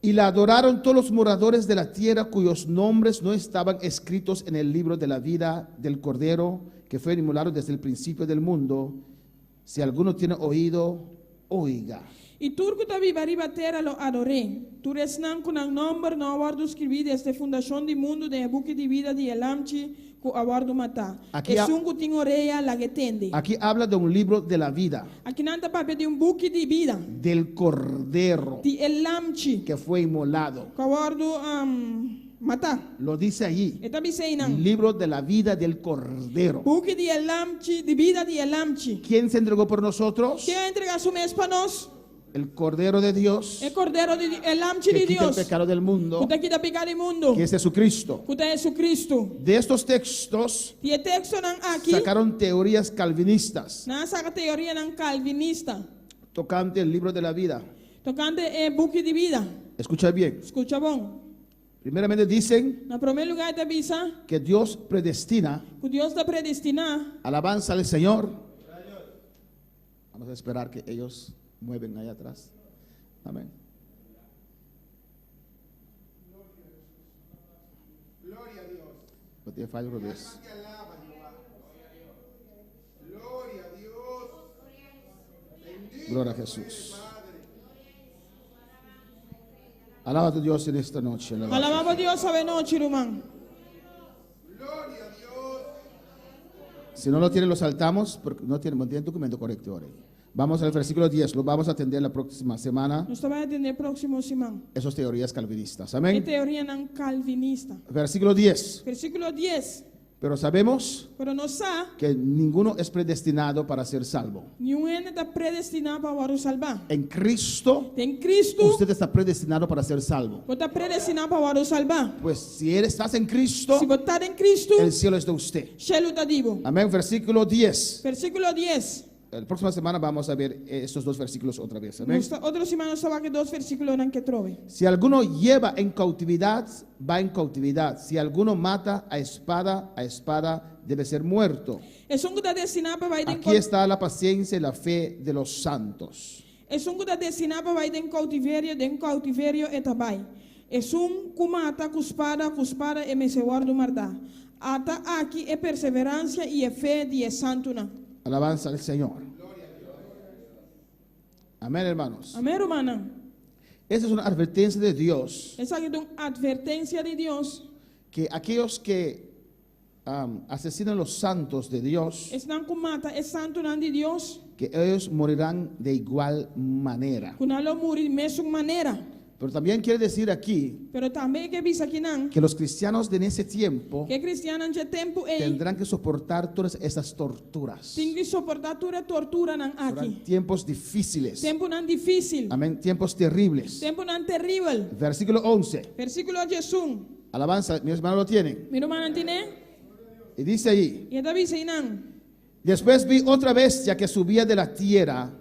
Y la adoraron todos los moradores de la tierra cuyos nombres no estaban escritos en el libro de la vida del Cordero que fue inmolado desde el principio del mundo. Si alguno tiene oído, oiga. Y turco tabi bariba terra lo adoré. Tu resnan con el nombre no aguardo escribir desde fundación del mundo de buque de vida de elamchi que aguardo matar. Aquí Es un cutin oreja la que tende. Aquí habla de un libro de la vida Aquí nanta papel de un buque de vida. del Cordero De elamchi que fue inmolado. que aguardo matar. Lo dice allí. Esta biseinan. Libro de la vida del Cordero. Buque de elamchi, de vida de elamchi. ¿Quién se entregó por nosotros? ¿Quién entrega su mes para nos? El Cordero de Dios El cordero de elamchi que de quita el Dios. pecado del mundo, Kuta quita pecado del mundo. que es Jesucristo. Kuta Jesucristo. De estos textos Y el texto nan aquí. sacaron teorías calvinistas Na saca teoría nan calvinista. tocante el libro de la vida. Tocante el buque de vida. Escucha bien. Escucha bon. Primeramente dicen Na primer lugar te avisa que Dios predestina. que Dios te predestina. Alabanza al Señor. Vamos a esperar que ellos mueven allá atrás. Amén. Gloria a Dios. Gloria a Jesús. Alaba a tu Dios en esta noche. Alabamos a Dios a noche, Rumán. Si no lo tienen, lo saltamos porque no tienen documento correcto ahora. Vamos al versículo 10, lo vamos a atender la próxima semana. Nos va a atender próximo semana. Esas teorías calvinistas. ¿Qué Amén. teoría nan calvinista? Versículo 10. Versículo 10. Pero sabemos Pero no sa que ninguno es predestinado para ser salvo. ni un ene está predestinado para salvar. En Cristo, En Cristo, usted está predestinado para ser salvo. vos está predestinado para salvar. Pues si estás en Cristo, Si vos estás en Cristo, el cielo es de usted. cielo está divo. Amén. Versículo 10. Versículo 10. La próxima semana vamos a ver estos dos versículos otra vez. Amén. Otra semana se va a que dos versículos en que trove. Si alguno lleva en cautividad, va en cautividad. Si alguno mata a espada debe ser muerto. Es un que está destinado para ir en Aquí está la paciencia y la fe de los santos. Es un que está destinado para ir en cautiverio etabai. Es un que mata com espada e me se guarda marda. Ata aqui é perseverança e é fé de santo na. Alabanza al Señor. Amén, hermanos. Amém, hermana. Esa es una advertencia de Dios, Essa aqui é uma advertência de Deus. que aquellos que asesinan los santos de Dios, Es não que mata é santo na de Deus. que ellos morirán de igual manera. Que não morre da mesma maneira. Pero también quiere decir aquí Pero também que visa aqui não. que los cristianos de ese tiempo Que cristiano de tempo é. tendrán que soportar todas esas torturas. Tem que suportar toda tortura não Serán aqui. tiempos difíciles. Tempo não difícil. Amén. Tiempos terribles. Tempo não terrível. Versículo 11. Versículo 11. Alabanza, mi hermano lo tienen. Mi hermana tiene. Y dice allí: Y esta dice não. después vi otra bestia que subía de la tierra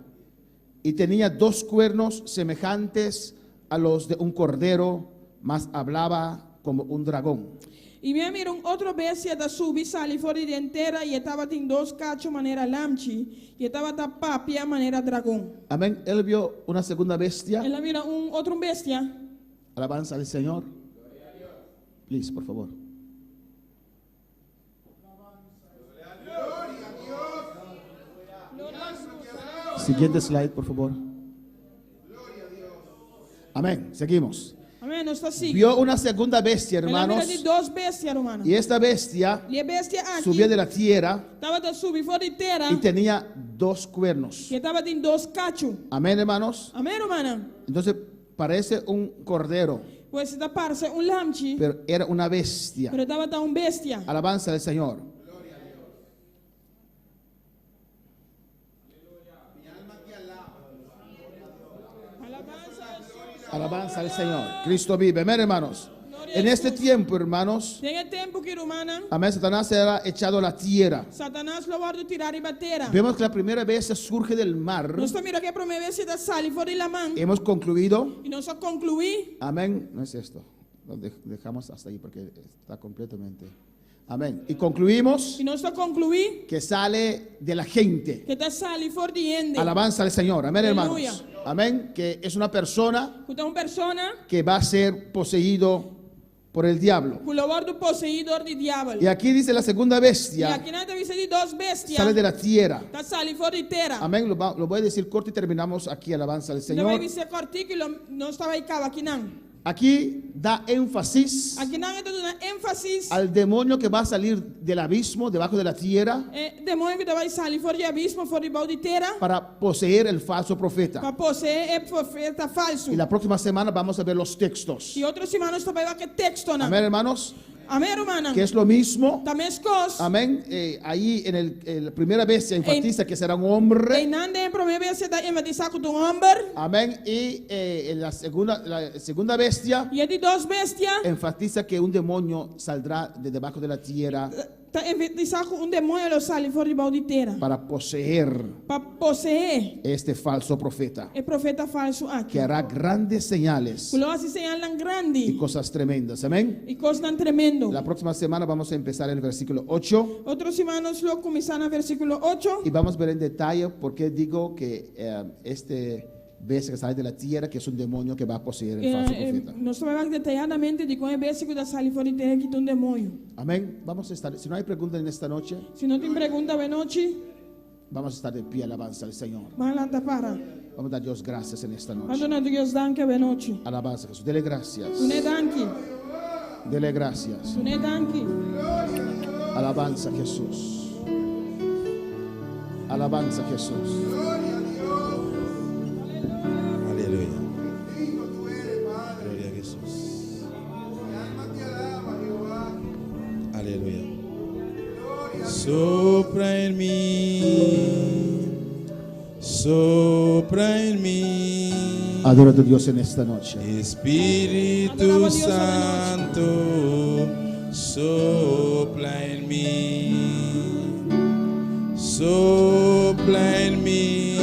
y tenía 2 cuernos semejantes a los de un cordero, mas hablaba como un dragón. E me miram outra bestia da subi sali fora de inteira e estava tem 2 cachos maneira lamchi e estava da papia maneira dragão. Amén. Él vio una segunda bestia. Ela mira outro bestia. Alabanza al Señor. Please, por favor. Siguiente slide, por favor. Amén. Seguimos. Amém, não está assim. Vio una segunda bestia, Ela mira hermanos. de 2 bestias, hermano. Y esta bestia E a bestia aqui subía de la tierra estava da subi fora de inteira y tenía 2 cuernos. que estava tem 2 cachos. Amén, hermanos. Amém, hermana. Entonces parece un cordero, Pois está parece lamchi, pero era una bestia. pero estava da bestia. Alabanza al Señor. Alabanza al Señor. Cristo vive. Amén, hermanos. En este tiempo, hermanos, Tem tempo que hermana amén, Satanás será echado a la tierra. Satanás lo guarda tirar e bater. Vemos que la primera bestia surge del mar. Nós mira que a primeira vez da sali fora de la mão. Hemos concluido. E nós só concluí. Amén. No es esto. Lo dejamos hasta ahí porque está completamente. Amén. Y concluimos E nós só concluí que sale de la gente. que está sali for di ende. Alabanza al Señor. Amén, hermanos. Aleluya. Amén. Que es una persona Que uma persona que va a ser poseído por el diablo. que lo guardo poseidor di diavolo. Y aquí dice la segunda E bestia aqui nós dice di dos bestia. sale de la tierra. Está sali for di terra. Amén. Lo voy a decir corto y terminamos aquí. Alabanza al Não vai Señor. ser cortico e não estava aí cava aqui não. Aquí da énfasis Aqui não é dando ênfase al demonio que va a salir del abismo, debajo de la tierra, demônio que vai salir for de abismo, for de balde de terra, para poseer el falso profeta. para possuir profeta falso. Y la próxima semana vamos a ver los textos. E outras semanas também vai que texto não. Amén, hermanos. Amém, hermana. Que es lo mismo. Também es coisa. Amén. Ahí en la primera bestia enfatiza que será un hombre. E nande em primeira vez se dá enfatizar com um homem. Amén. Y en la segunda bestia E de dos bestias, enfatiza que un demonio saldrá de debajo de la tierra está enfatizar com demônio lo sale for de balde de terra. para poseer Para possuir este falso profeta, o profeta falso aqui. que hará grandes señales Que lo hace señalan y grande cosas tremendas. Amén. e coisa tan tremendo. La próxima semana vamos a empezar el versículo 8 Outras semanas lo começar no versículo 8. y vamos a ver en detalle por qué digo que este bestia que sale de la tierra, que es un demonio que va a poseer el falso profeta. Nós vamos detalhadamente de como é versículo da sali fora de terra que tem um demônio. Amén. Vamos a estar, si no hay preguntas en esta noche, Se não tem pergunta, boa noite. vamos a estar de pie, alabanza al Señor. Vai lá, para. Vamos a dar Dios gracias en esta noche. Quando nós Deus danke, boa noite. Alabanza a Jesús. Dele gracias. Tu ne danke. Dele gracias. Tu ne danke. Alabanza a Jesús. Alabanza a Jesús. Aleluya. Gloria a Jesús. Aleluya. Sopra en mí. Sopra en mí. Adora a tu Dios en esta noche. Espíritu Adoramos a Dios Santo, sopla en mí, sopla en mí,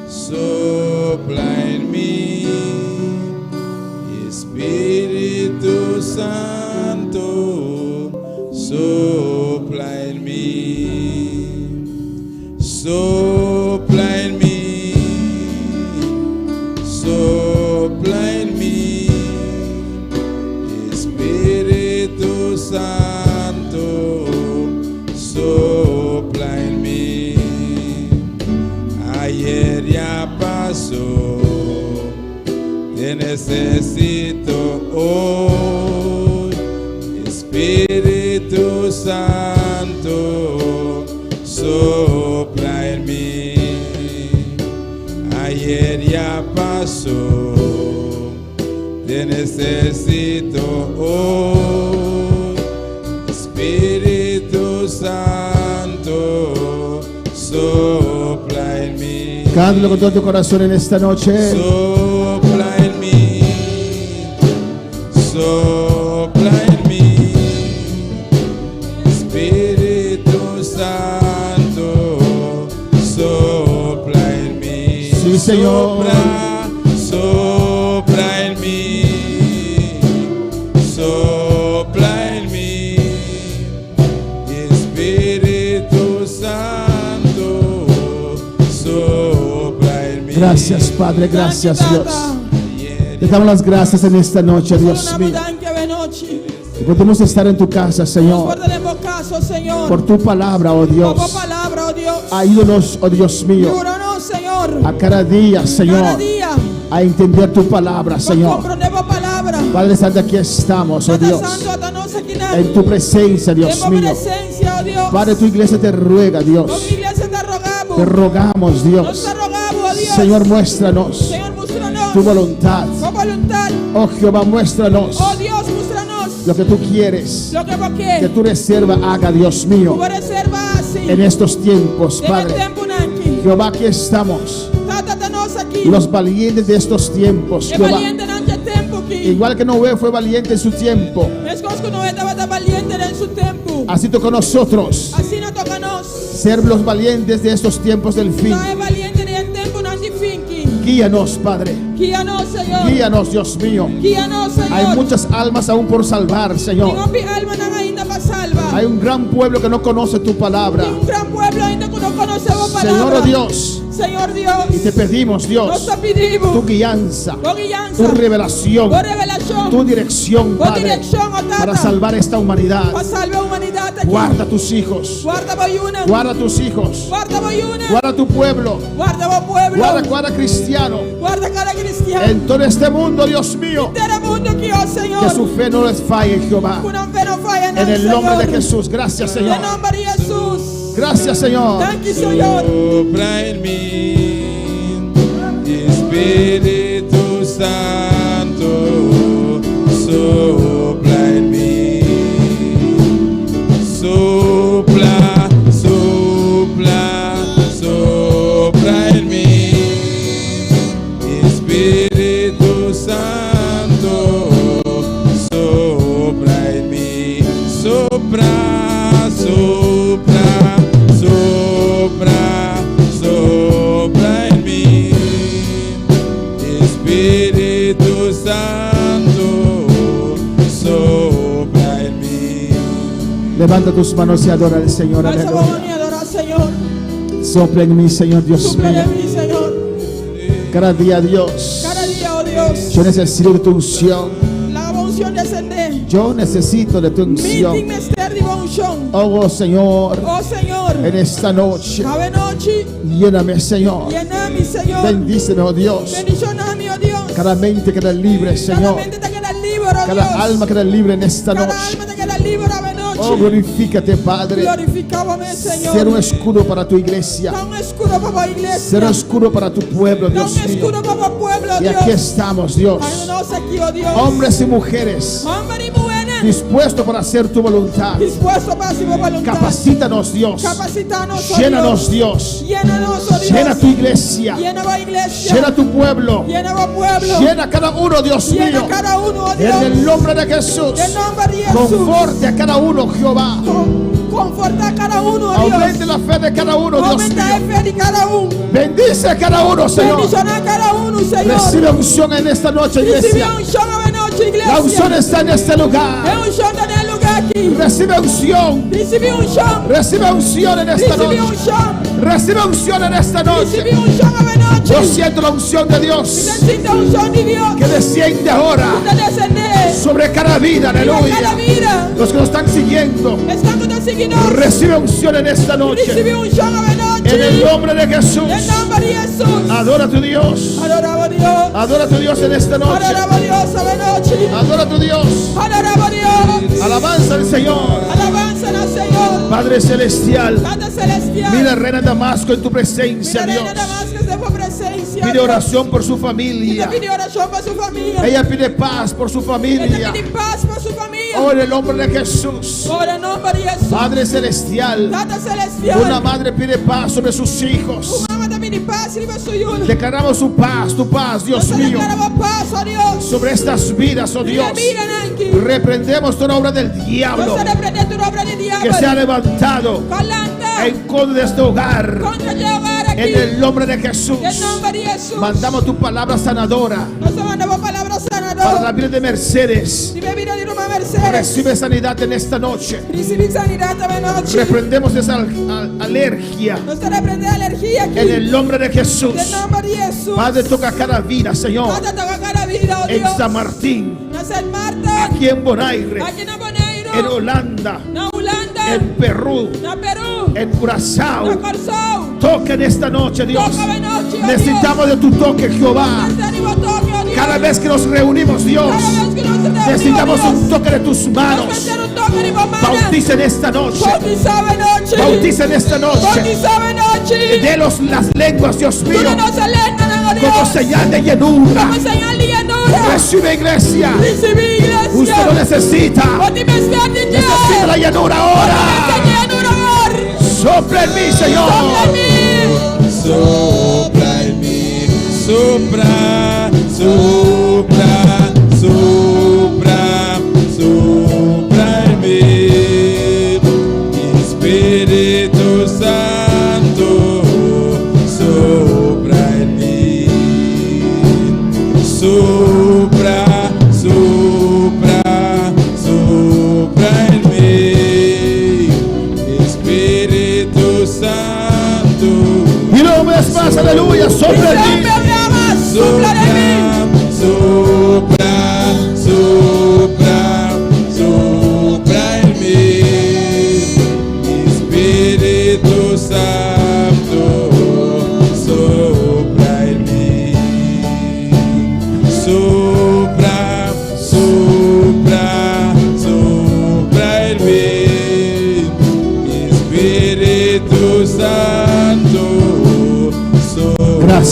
sopla en mí, Espíritu Santo, sopla en mí, sopla en mí. Sopla en mí, Espíritu Santo, sopla en mí. Ayer ya pasó, te necesito hoy, Espíritu Santo, sopla en mí. Ayer ya pasó, te necesito hoy, Espíritu Santo, sopla en mí. Cántalo con todo tu corazón en esta noche. Sopla en mí, sopla en mí, Espíritu Santo, sopla en mí. Sí, Señor. Sopla en mí, sopla en mí, Espíritu Santo, sopla en mí. Gracias, Padre. Gracias, Dios. Te damos las gracias en esta noche, Dios mío. Danke, boa noite. Que podemos estar en tu casa, Señor. Guardaremos caso, Senhor. Por tu palabra, oh Por Dios. tua palavra, ó Deus. Ayúdanos, oh Dios mío, Ayúdanos, Senhor. a cada día, Cada Señor, dia. a entender tu palabra, Para Señor. compreender a palavra. Padre Santo, aquí estamos, oh Padre Dios, Santo, a nós aqui na en tu presencia, Dios Temos mío. presencia, ó Deus. Padre, tu iglesia te ruega, Como Dios. igreja te rogamos. Te rogamos, Nos Dios. te rogamos, ó Deus. Señor, muéstranos Senhor, mostra-nos tu voluntad. tua vontade. Oh Jehová, muéstranos Ó Deus, mostra-nos lo que tú quieres lo que que você tu reserva haga, Dios mío, tu reserva assim. en estos tiempos, Deve Padre. tempo aqui. Jehová, aquí estamos, Trata nós aqui. los valientes de estos tiempos, É Jehová. valiente nante tempo aqui. Igual que Noé fue valiente en su tiempo, Mas coisa que não estava valiente em seu tempo. así toca a nosotros Assim não toca a nós. ser los valientes de estos tiempos del fin. Não é valiente em tempo não de fim. Guíanos, Padre. Guíanos, Señor. Guíanos, Dios mío. Guíanos, Señor. Hay muchas almas aún por salvar, Señor. Ninguém alma não ainda para salvar. Hay un gran pueblo que no conoce tu palabra. Tem gran pueblo ainda que não conhece a palavra. Señor Dios, Senhor Deus. y te pedimos, Nós Dios, te pedimos. tu guianza, Tu guiança. tu revelación, Tu revelação. tu dirección, Tu Padre, direção, ó Tata. para salvar esta humanidad. Para salvar a humanidade aqui. Guarda tus hijos, Guarda Boiuna. guarda tus hijos, Guarda Boiuna. guarda tu pueblo, Guarda o pueblo. guarda cada cristiano Guarda cada cristiano. en todo este mundo, Dios mío, Todo mundo aqui, ó Senhor. que su fe no les falle, Jehová. Que não fé não falha, não, En el nombre de Senhor. Jesús, gracias, Señor. Em nome de Jesus. Gracias, Señor. Thank you, Senhor. Sopla en mí, Espíritu Santo, sopla en mí, sopla, sopla, sopla en mí, Espíritu Santo, sopla en mí, sopla, sopla, sopla, sopla en mí, Espíritu Santo, sopla en mí. Levanta tus manos y adora al Señor. Alça a Aleluya. mão e adorar, Senhor. Sopla en mí, Señor Dios Supla mío. de mim, Senhor. Cada día, Dios, Cada dia, ó Deus. yo necesito de tu unción. La unção descender. Yo necesito de tu Meeting unción. mister de unção. Oh, Señor, Ó Senhor. en esta noche, Cada noite. lléname, Señor. Llena-me, Senhor. Bendíceme, oh Dios. Bendicioname, ó Deus. Cada mente queda libre, Cada Señor. mente te queda livre, ó Cada Deus. alma queda libre en esta Cada noche. alma te queda livre, ó noite. Oh, glorifícate, Padre. Glorificamos, Senhor. Ser un escudo para tu iglesia. Dá um escudo para a igreja. Ser un escudo para tu pueblo, Dá Dios um mío. escudo para o pueblo, ó Y Deus. aquí estamos, Dios. Ai, nós aqui, ó Deus. Hombres y mujeres Homem e mulher. dispuestos para hacer tu voluntad. Disposto para ser voluntad. Capacítanos, Dios. Capacitar-nos, ó Llénanos, Deus. Dios. Llena-nos, ó Deus. Llena tu iglesia. Llena a igreja. Llena tu pueblo. Llena o pueblo. Llena cada uno, Dios Llena mío. cada uno, ó Deus. En el nombre de Jesús. En nombre de Jesús. Conforte a cada uno, Jehová. Conforta a cada uno, ó Deus. Aumente la fe de cada uno, Dios Aumenta a mío. fé de cada um. Bendice a cada uno, Señor. Bendiciona a cada uno, Senhor. Recibe unción en esta noche, Recibe iglesia. unção a noite, igreja. La unción está en este lugar. É unção no lugar aqui. Recibe unción. Recibe unção. Recibe unción en esta Recibe noche. unção. Recibe unción en esta Recibe noche. unção a noite. Yo siento la unción de Dios Sinta a unção de Deus. que desciende ahora Está descender. sobre cada vida, Cada aleluya. vida. Los que nos están siguiendo, Estamos te seguindo. recibe unción en esta noche. Recibe unção a noite. En el nombre de Jesús, Em nome de Jesus. adora a tu Dios. Adorava Deus. Adora a tu Dios en esta noche. Adorava Deus a noite. Adora a tu Dios. Adorava Deus. Alabanza al Señor. Alabança no Senhor. Padre celestial, Cada celestial. mira Reina Damasco en tu presencia, Mira, Dios. Reina Damasco, de tua presença. Pide oración por su familia. Pide oração para sua família. Ella pide paz por su Ela familia. pide paz para sua família. Oh, en el nombre de Jesús. Ora em nome de Jesus. Padre celestial, Cada celestial. una madre pide paz sobre sus hijos. Uma mãe pide paz e vai Declaramos tu paz, Dios mío, paz, ó Deus. sobre estas vidas, oh Dios. Mira, Nanki. Reprendemos toda obra del diablo Nós repreendemos toda obra de que diabo. se ha levantado Colanda. en contra de este hogar. Contra Jeová aqui. En el nombre de Jesús, Em nome de Jesus. mandamos tu palabra sanadora Nós mandamos palavra para sanadora. la vida de Mercedes. Se bebida de uma Mercedes. Recibe sanidad en esta noche. Recibe sanidade também noite. Reprendemos esa alergia Nós repreendemos a alergia aqui. en el nombre de Jesús. Em nome de Jesus. Padre, toca cada vida, Señor, Cada toca cada vida, ó en Deus. San Martín, Na San Marta. aquí en Bonaire, Aqui na Bonaire. en Holanda, Na Holanda. en Perú, Na Peru. en Curazao. Na Corsão. Toca en esta noche, Dios. Toca de noite, ó Necesitamos de tu toque, Jehová. Deus. Necessitamos toque, ó Deus. Cada vez que nos reunimos, Dios, Cada vez que nos reunimos, necesitamos ó Deus. un toque de tus manos. Nós queremos um toque de mamãe. Bautiza en esta noche. Bautizar a noite. Bautiza en esta noche. Bautizar a noite. Delos las lenguas, Dios mío, Toda nossa lenda, ó Deus. como señal de llenura. Como señal de llanura. Recibe, iglesia. Recibe igreja. Usted lo necesita. Pode me estar de Deus. Necesita la llanura ahora. Esta llanura agora. Sopla en mí, Señor. Sopla em mim. Sopla en mí, sopla, sopla, sopla, sopla en mí, Espíritu Santo, sopla en mí,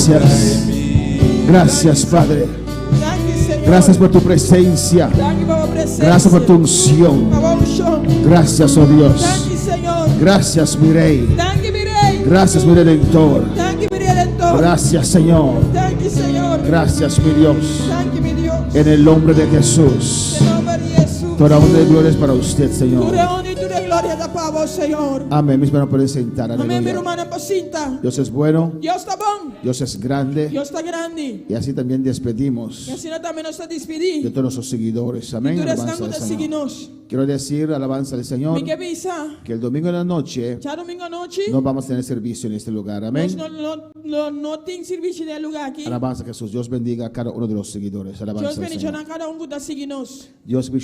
Gracias. Gracias, Padre. Thank you, Señor. Gracias por tu presencia. Thank you, Baba, presencia. Gracias por tu unción. Baba, unción. Gracias, oh Dios. Thank you, Señor. Gracias, mi Rey. Thank you, mi Rey. Gracias, mi Redentor. Thank you, mi Redentor. Gracias, Señor. Thank you, Señor. Gracias, mi Dios. Thank you, mi Dios. En el nombre de Jesús. En nombre de Jesús. Toda honra y gloria es para usted, Tu Señor. honra y tu gloria da para vos, Señor. Amén. Mis hermanos pueden sentar. Amén, mi Aleluya. hermana pacinta. Dios es bueno. Dios está bom. Dios es grande. Dios está grande. Y así también despedimos Y así también nos está de despedido. todos nuestros seguidores. Y Amén. tú eres Alabanza tanto al de Señor. seguirnos. Quiero decir, alabanza al Señor, Mi que visa. que el domingo en la noche Ya domingo noche. no vamos a tener servicio en este lugar. Amén. No tiene servicio de lugar aquí. Alabanza a Jesús. Dios bendiga a cada uno de los seguidores. Alabanza Dios al bendiga Señor. a cada uno de seguirnos. Dios